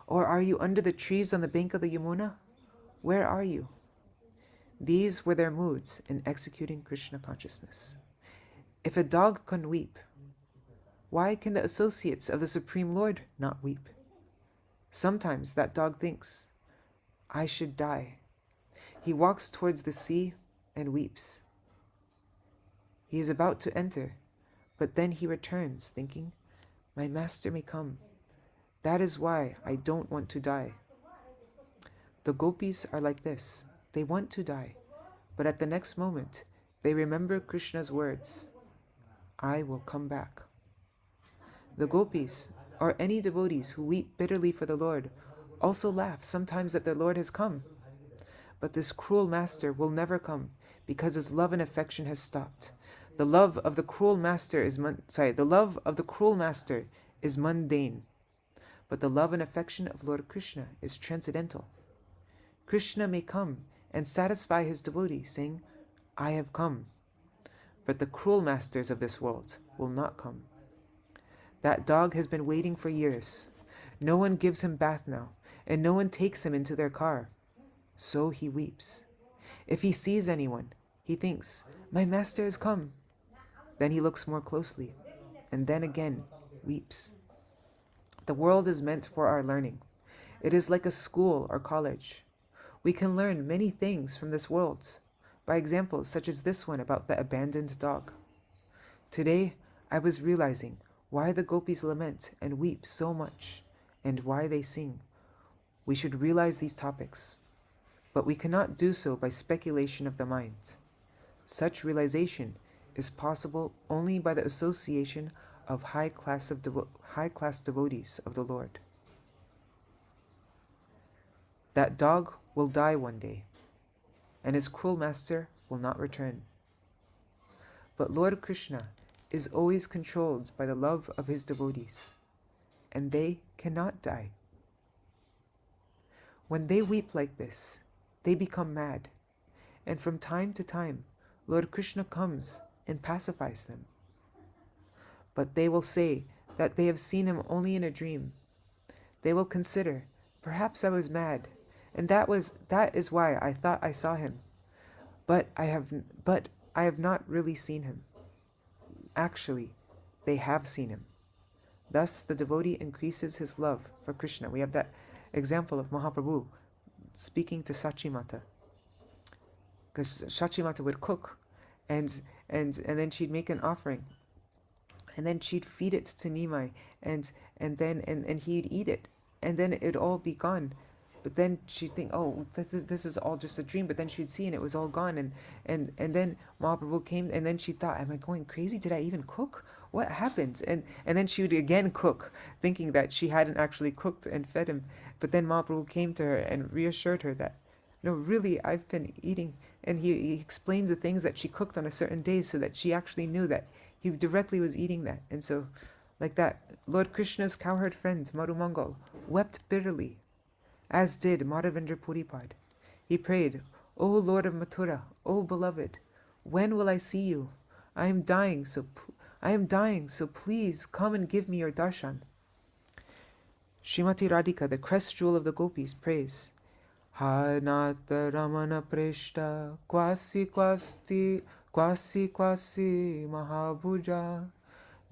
Or are you under the trees on the bank of the Yamuna? Where are you? These were their moods in executing Krishna consciousness. If a dog can weep, why can the associates of the Supreme Lord not weep? Sometimes that dog thinks, I should die. He walks towards the sea and weeps. He is about to enter, but then he returns, thinking, my master may come. That is why I don't want to die. The gopis are like this. They want to die, but at the next moment, they remember Krishna's words, I will come back. The gopis, or any devotees who weep bitterly for the Lord, also laugh sometimes that the Lord has come. But this cruel master will never come, because his love and affection has stopped. The love of the cruel master is mundane, but the love and affection of Lord Krishna is transcendental. Krishna may come and satisfy his devotee, saying, I have come. But the cruel masters of this world will not come. That dog has been waiting for years. No one gives him bath now, and no one takes him into their car. So he weeps. If he sees anyone, he thinks, my master has come. Then he looks more closely, and then again weeps. The world is meant for our learning. It is like a school or college. We can learn many things from this world, by examples such as this one about the abandoned dog. Today, I was realizing why the gopis lament and weep so much, and why they sing. We should realize these topics, but we cannot do so by speculation of the mind. Such realization is possible only by the association of high-class devotees of the Lord. That dog will die one day, and his cruel master will not return. But Lord Krishna is always controlled by the love of his devotees, and they cannot die. When they weep like this, they become mad, and from time to time, Lord Krishna comes and pacifies them. but they will say that they have seen him only in a dream. They will consider, perhaps I was mad, and that is why I thought I saw him. But I have not really seen him. Actually, they have seen him. Thus, the devotee increases his love for Krishna. We have that example of Mahaprabhu speaking to Sachimata, because Sachimata would cook, and then she'd make an offering, and then she'd feed it to Nimai, and he'd eat it, and then it'd all be gone. But then she'd think, oh, this is all just a dream. But then she'd see, and it was all gone. And then Mahaprabhu came, and then she thought, am I going crazy? Did I even cook? What happened? And then she would again cook, thinking that she hadn't actually cooked and fed him. But then Mahaprabhu came to her and reassured her that, no, really, I've been eating. And he explains the things that she cooked on a certain day, so that she actually knew that he directly was eating that. And so, like that, Lord Krishna's cowherd friend, Madhumangal, wept bitterly, as did Madhavendra Puripad. He prayed, O Lord of Mathura, O beloved, when will I see you? I am dying, so please come and give me your darshan. Srimati Radhika, the crest jewel of the gopis, prays, Ha Nata Ramana Preshta, Kwasi Mahabhuja,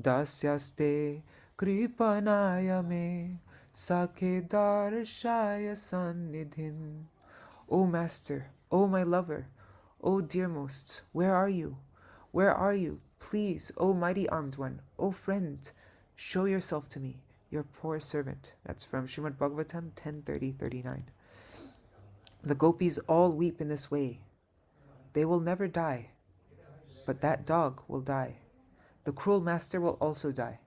Dasyaste Kripanaya me, Sakhe Darshaya Sannidhim. O Master, O my lover, O dearmost, where are you? Where are you? Please, O mighty armed one, O friend, show yourself to me, your poor servant. That's from Srimad Bhagavatam 10:30-39. The gopis all weep in this way. They will never die, but that dog will die. The cruel master will also die,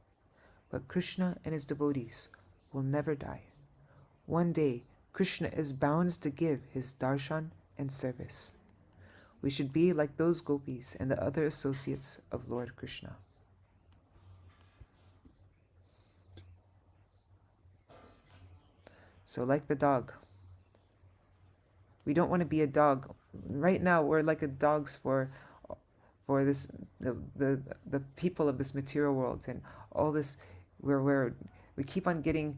but Krishna and his devotees will never die. One day, Krishna is bound to give his darshan and service. We should be like those gopis and the other associates of Lord Krishna. So like the dog, we don't want to be a dog. Right now, we're like a dogs for this the people of this material world, and all this we keep on getting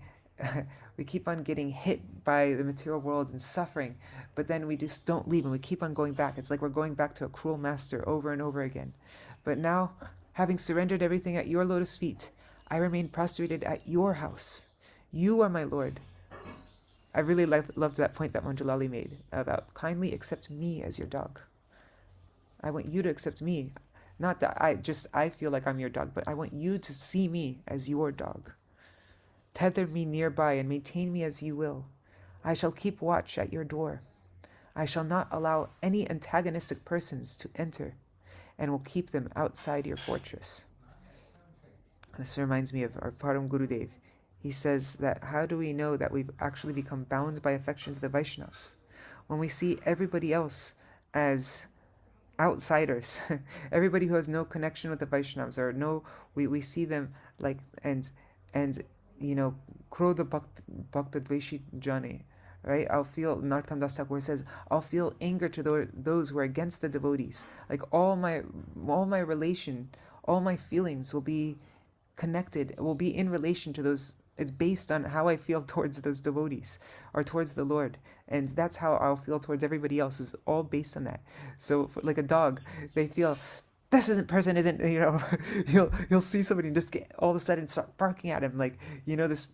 hit by the material world and suffering, but then we just don't leave and we keep on going back. It's like we're going back to a cruel master over and over again. But now, having surrendered everything at your lotus feet, I remain prostrated at your house. You are my Lord. I really loved that point that Manjulali made about kindly accept me as your dog. I want you to accept me. Not that I feel like I'm your dog, but I want you to see me as your dog. Tether me nearby and maintain me as you will. I shall keep watch at your door. I shall not allow any antagonistic persons to enter, and will keep them outside your fortress. This reminds me of our Param Gurudev. He says that how do we know that we've actually become bound by affection to the Vaishnavas? When we see everybody else as outsiders, everybody who has no connection with the Vaishnavas, or we see them like, and you know, Krodha Bhakta Dveshi Jane, right? I'll feel, Narottam Das Thakur says, I'll feel anger to those who are against the devotees. Like all my relation, all my feelings will be connected, will be in relation to those. It's based on how I feel towards those devotees or towards the Lord. And that's how I'll feel towards everybody else, is all based on that. So like a dog, they feel, this person isn't, you know, you'll see somebody and just get, all of a sudden start barking at him, like, you know, this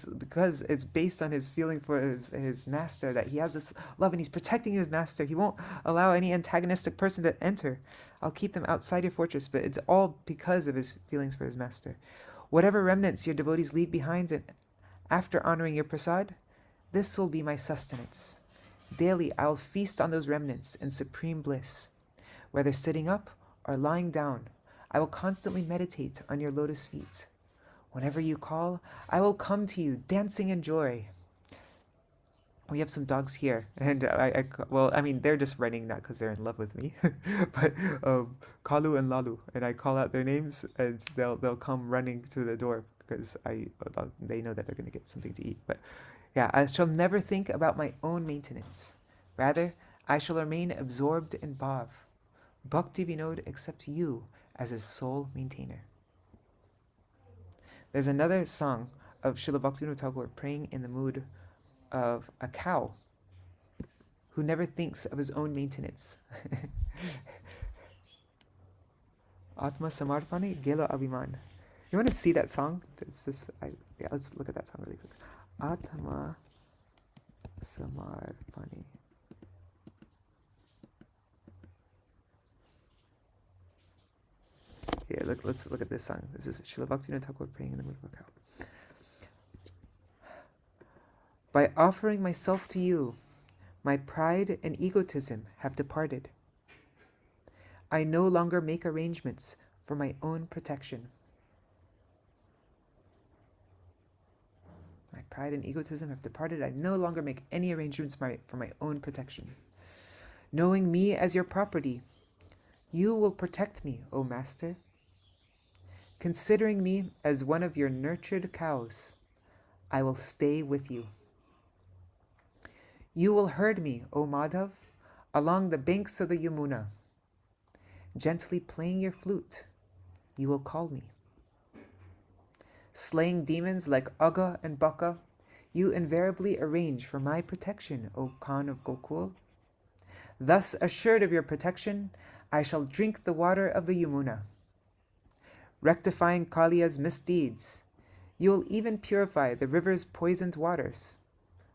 because it's based on his feeling for his master, that he has this love and he's protecting his master. He won't allow any antagonistic person to enter. I'll keep them outside your fortress, but it's all because of his feelings for his master. Whatever remnants your devotees leave behind, and after honoring your prasad, this will be my sustenance. Daily I'll feast on those remnants in supreme bliss. Whether sitting up or lying down, I will constantly meditate on your lotus feet. Whenever you call, I will come to you, dancing in joy. We have some dogs here, and I mean, they're just running, not because they're in love with me, but Kalu and Lalu, and I call out their names, and they'll come running to the door because they know that they're going to get something to eat. But yeah, I shall never think about my own maintenance. Rather, I shall remain absorbed in Bhav. Bhaktivinoda accepts you as his sole maintainer. There's another song of Śrīla Bhaktivinoda Ṭhākura praying in the mood of a cow who never thinks of his own maintenance. Atma Samarpani Gela Abhiman. You want to see that song? Let's look at that song really quick. Atma Samarpani. Here, let's look at this song. This is Śrīla Bhaktivinoda Ṭhākura praying in the mood of a cow. By offering myself to you, my pride and egotism have departed. I no longer make arrangements for my own protection. My pride and egotism have departed. I no longer make any arrangements for my own protection. Knowing me as your property, you will protect me, O Master. Considering me as one of your nurtured cows, I will stay with you. You will herd me, O Madhav, along the banks of the Yamuna. Gently playing your flute, you will call me. Slaying demons like Aga and Baka, you invariably arrange for my protection, O Khan of Gokul. Thus assured of your protection, I shall drink the water of the Yamuna. Rectifying Kaliya's misdeeds, you will even purify the river's poisoned waters,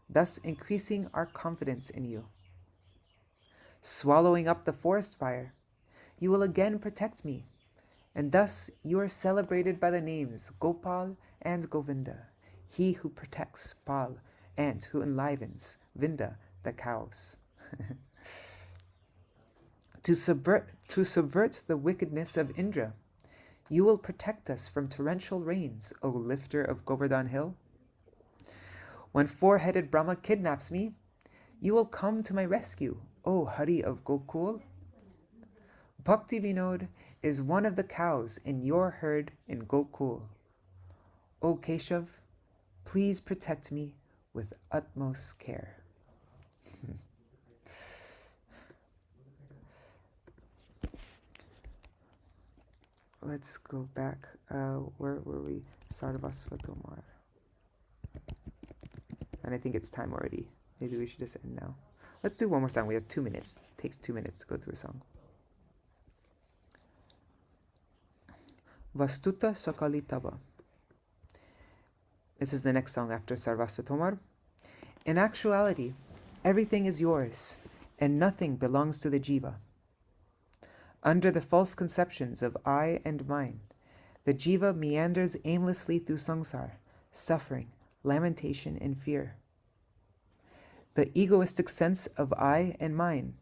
thus increasing our confidence in you. Swallowing up the forest fire, you will again protect me, and thus you are celebrated by the names Gopal and Govinda, he who protects Pal and who enlivens Vinda, the cows. To subvert the wickedness of Indra, you will protect us from torrential rains, O lifter of Govardhan Hill. When four-headed Brahma kidnaps me, you will come to my rescue, O Hari of Gokul. Bhaktivinoda is one of the cows in your herd in Gokul. O Keshav, please protect me with utmost care. Let's go back. Where were we? Sarvasvatomar. And I think it's time already. Maybe we should just end now. Let's do one more song. We have 2 minutes. It takes 2 minutes to go through a song. Vastuta Sakalitava. This is the next song after Sarvasvatomar. In actuality, everything is yours, and nothing belongs to the jiva. Under the false conceptions of I and mine, the jiva meanders aimlessly through samsara, suffering, lamentation, and fear. The egoistic sense of I and mine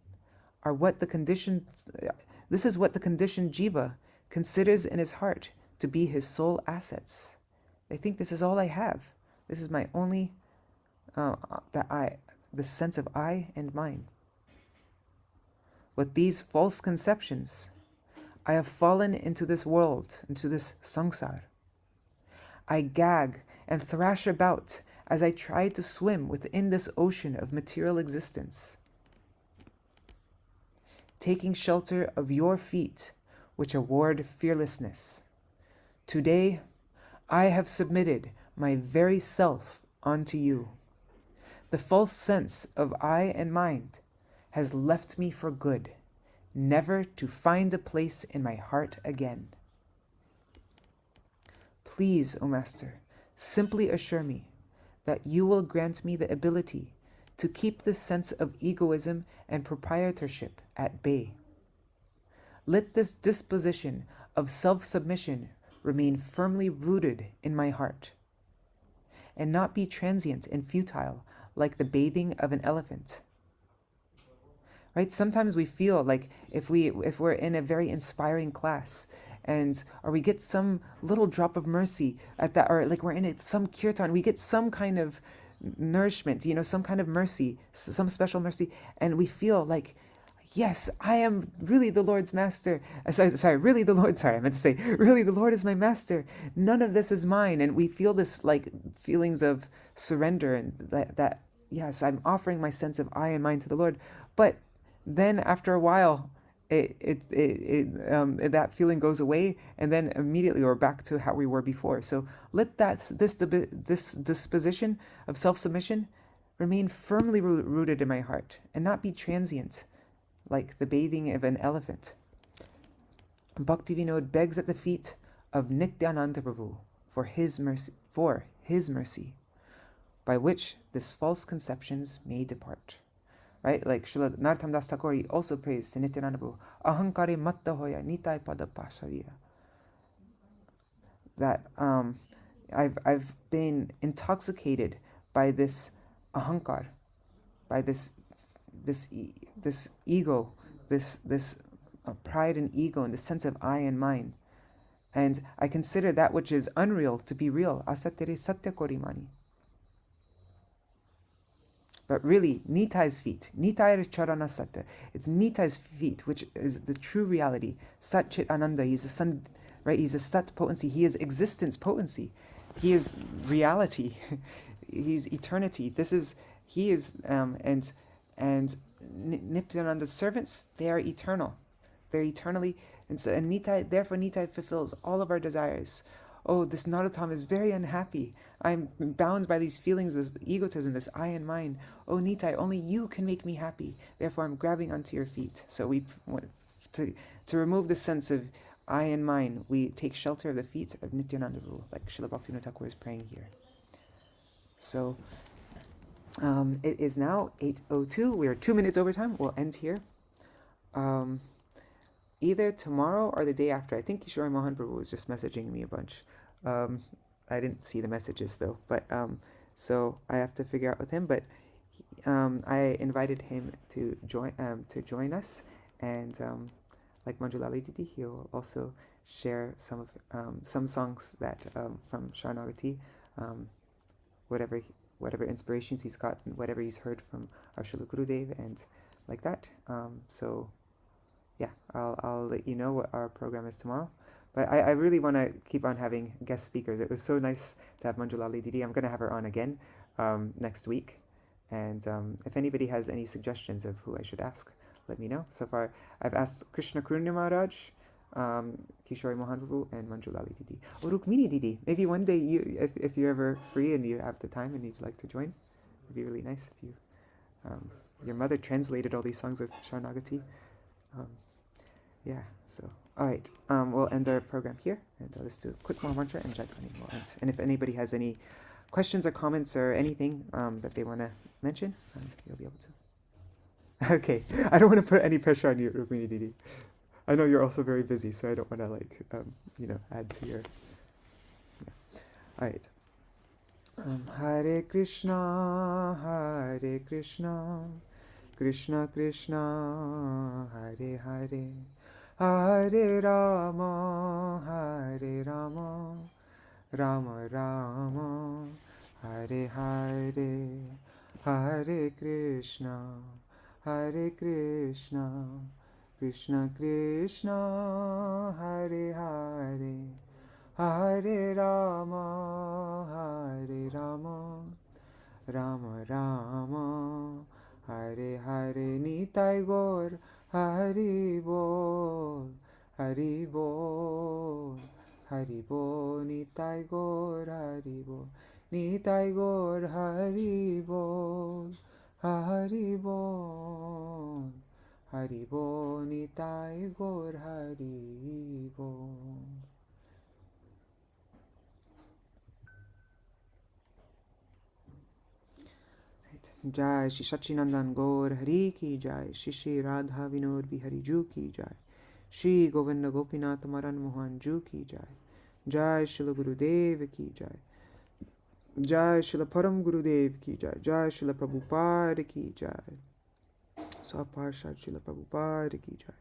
are what the conditioned. This is what the conditioned jiva considers in his heart to be his sole assets. They think this is all I have. This is my only. The sense of I and mine. With these false conceptions, I have fallen into this world, into this samsara. I gag and thrash about as I try to swim within this ocean of material existence. Taking shelter of your feet, which award fearlessness. Today, I have submitted my very self unto you. The false sense of I and mind has left me for good, never to find a place in my heart again. Please, O Master, simply assure me that you will grant me the ability to keep this sense of egoism and proprietorship at bay. Let this disposition of self-submission remain firmly rooted in my heart, and not be transient and futile like the bathing of an elephant. Right? Sometimes we feel like if we're in a very inspiring class, or we get some little drop of mercy at that, or like we're in some kirtan, we get some kind of nourishment, some kind of mercy, some special mercy, and we feel like, yes, I am really the Lord's master. Really the Lord is my master. None of this is mine. And we feel this like feelings of surrender, and that yes, I'm offering my sense of I and mine to the Lord. But then after a while, that feeling goes away, and then immediately we're back to how we were before. So let this disposition of self-submission remain firmly rooted in my heart, and not be transient, like the bathing of an elephant. Bhaktivinoda begs at the feet of Nityananda Prabhu for his mercy, by which this false conceptions may depart. Right? Like Śrīla Narottam Das Thakur also prays to Nityananda Prabhu, Ahankare matta hoya nitai pada pasharira. That I've been intoxicated by this ahankar, by this ego, this pride and ego, and the sense of I and mine. And I consider that which is unreal to be real. Asatere satya korimani. But really, Nitai's feet, Nitai Charana Sata, it's Nitai's feet, which is the true reality. Sat Chit Ananda, he's a sun, right? He's a Sat potency, he is existence potency, he is reality, he's eternity. He is, and Nityananda's servants, they are eternal. They're eternally, and Nitai, therefore Nitai fulfills all of our desires. Oh, this Narottam is very unhappy. I'm bound by these feelings, this egotism, this I and mine. Oh, Nitai, only you can make me happy. Therefore, I'm grabbing onto your feet. So we, to remove the sense of I and mine, we take shelter of the feet of Nityananda Prabhu, like Śrīla Bhaktivinoda Ṭhākura is praying here. So, it is now 8:02. We are 2 minutes over time. We'll end here. Either tomorrow or the day after. I think Kishore Mohan Prabhu was just messaging me a bunch. I didn't see the messages though, but so I have to figure out with him. But I invited him to join us, and like Manjulali Didi, he'll also share some songs that from Śaraṇāgati, whatever inspirations he's got, and whatever he's heard from our Śrīla Gurudev, and like that. So yeah, I'll let you know what our program is tomorrow. But I really want to keep on having guest speakers. It was so nice to have Manjulali Didi. I'm going to have her on again next week. And if anybody has any suggestions of who I should ask, let me know. So far, I've asked Krishna Karunya Maharaj, Kishore Mohan Prabhu, and Manjulali Didi. Oh, Rukmini Didi. Maybe one day, if you're ever free and you have the time and you'd like to join, it'd be really nice if you... your mother translated all these songs of Śaraṇāgati. Yeah, so, alright, we'll end our program here, and let's do a quick Maha Mantra and Jaipani. And if anybody has any questions or comments or anything that they want to mention, you'll be able to. Okay, I don't want to put any pressure on you, Rukmini Didi. I know you're also very busy, so I don't want to, add to your... Yeah. Alright. Hare Krishna, Krishna Krishna, Hare Hare, Hare Rama, Rama Rama, Hare Hare, Hare Krishna, Krishna Krishna, Hare Hare, Hare Rama, Rama Rama, Hare Hare. Nitai Gaur Hari Bol, Hari Bol, Hari Bol. Nitai Gaur Hari Bol, Nitai Gaur Hari Bol, Hari Bol, Hari Bol. Nitai Gaur Hari Bol. Jai Shri Sachinandan Gaur Hari Ki Jai, Shri Radha Vinod Bihari Ju Ki Jai, Shri Govinda Gopinath Maran Mohan Ju Ki Jai, Jai Śrīla Gurudev Ki Jai, Jai Śrīla Param Gurudev Ki Jai, Jai Śrīla Prabhupada Ki Jai, Saparshad Śrīla Prabhupada Ki Jai,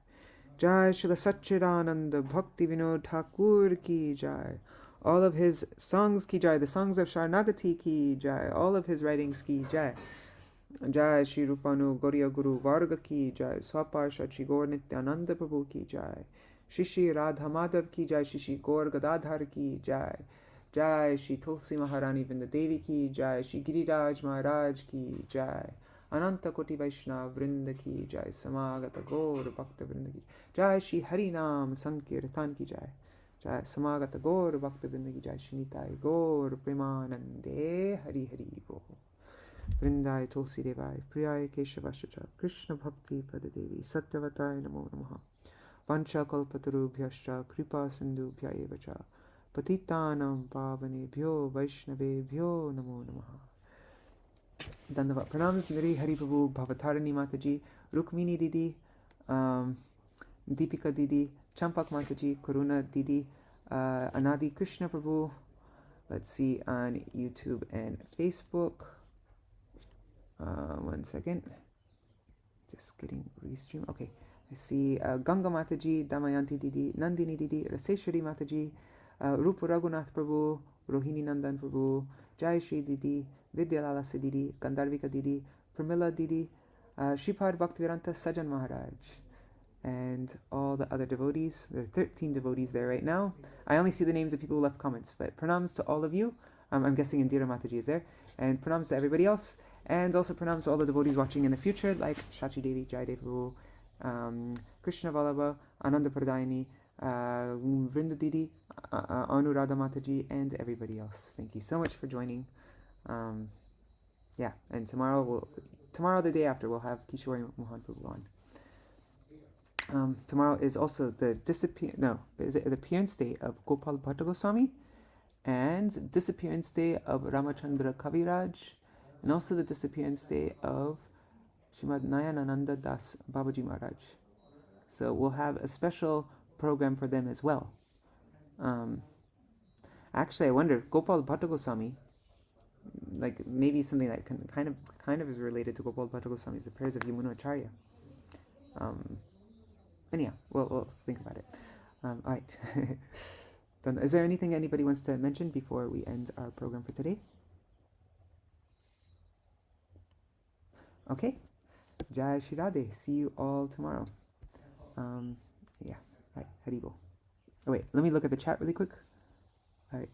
Jai Śrīla Satchidananda Bhaktivinoda Ṭhākura Ki Jai, all of his songs Ki Jai, the songs of Śaraṇāgati Ki Jai, all of his writings Ki Jai, Jai Shri Rupanu Gauriya Guru Varga Ki Jai, Swaparshad Shri Gaur Nityananda Prabhu Ki Jai, Shri Shri Radha Madhav Ki Jai, Shri Shri Gaur Gadadhar Ki Jai, Jai Shri Tulsi Maharani Vrinda Devi Ki Jai, Shri Giriraj Maharaj Ki Jai, Ananta Koti Vaishnava Vrinda ki jai. Samagata Gaur Bhakta Vrinda ki jai. Shri Harinam Sankirtan ki jai. Jai Samagata Gaur Bhakta Vrinda ki jai. Shinitai Gaur Premanande Hari Hari Bo. Vrindai Tulsi Devai Priyai Keshavashacha Krishna Bhakti Pradadevi Satyavatai Namo Namaha. Pancha Kalpatarubhyascha Kripa Sindhubhya Evacha Patitanam Pavanebhyo Vaishnavebhyo Namo Namaha. Dandavat Pranams Nari Hari Prabhu Bhavatarani Mataji Rukmini Didi Deepika Didi Champak Mataji Karuna Didi Anadi Krishna Prabhu. Let's see on YouTube and Facebook. 1 second. Just getting restream. Okay. I see Ganga Mataji, Damayanti Didi, Nandini Didi, Raseshwari Mataji, Rupa Raghunath Prabhu, Rohini Nandan Prabhu, Jai Shri Didi, Vidyalalasa Didi, Gandharvika Didi, Pramila Didi, Shripad Bhaktivedanta Sajan Maharaj, and all the other devotees. There are 13 devotees there right now. I only see the names of people who left comments, but pranams to all of you. I'm guessing Indira Mataji is there. And pranams to everybody else. And also pranams to all the devotees watching in the future, like Shachi Devi, Jai Dev Prabhu, Krishna Vallabha, Ananda Pradayani, Vrinda Didi, Anuradha Mataji, and everybody else. Thank you so much for joining. Yeah, and tomorrow, the day after, we'll have Kishore Mohan Prabhu on. Tomorrow is also the appearance day of Gopal Bhatta Goswami, and disappearance day of Ramachandra Kaviraj, and also the disappearance day of Srimad Nayanananda Das Babaji Maharaj. So we'll have a special program for them as well. Actually, I wonder if Gopal Bhatta Goswami, like maybe something that kind of is related to Gopal Bhatta Goswami's the prayers of Yamuna Acharya. Anyhow, we'll think about it. All right. Is there anything anybody wants to mention before we end our program for today? Okay. Jai Shri Radhe. See you all tomorrow. Yeah. All right. Haribol. Oh wait, let me look at the chat really quick. All right.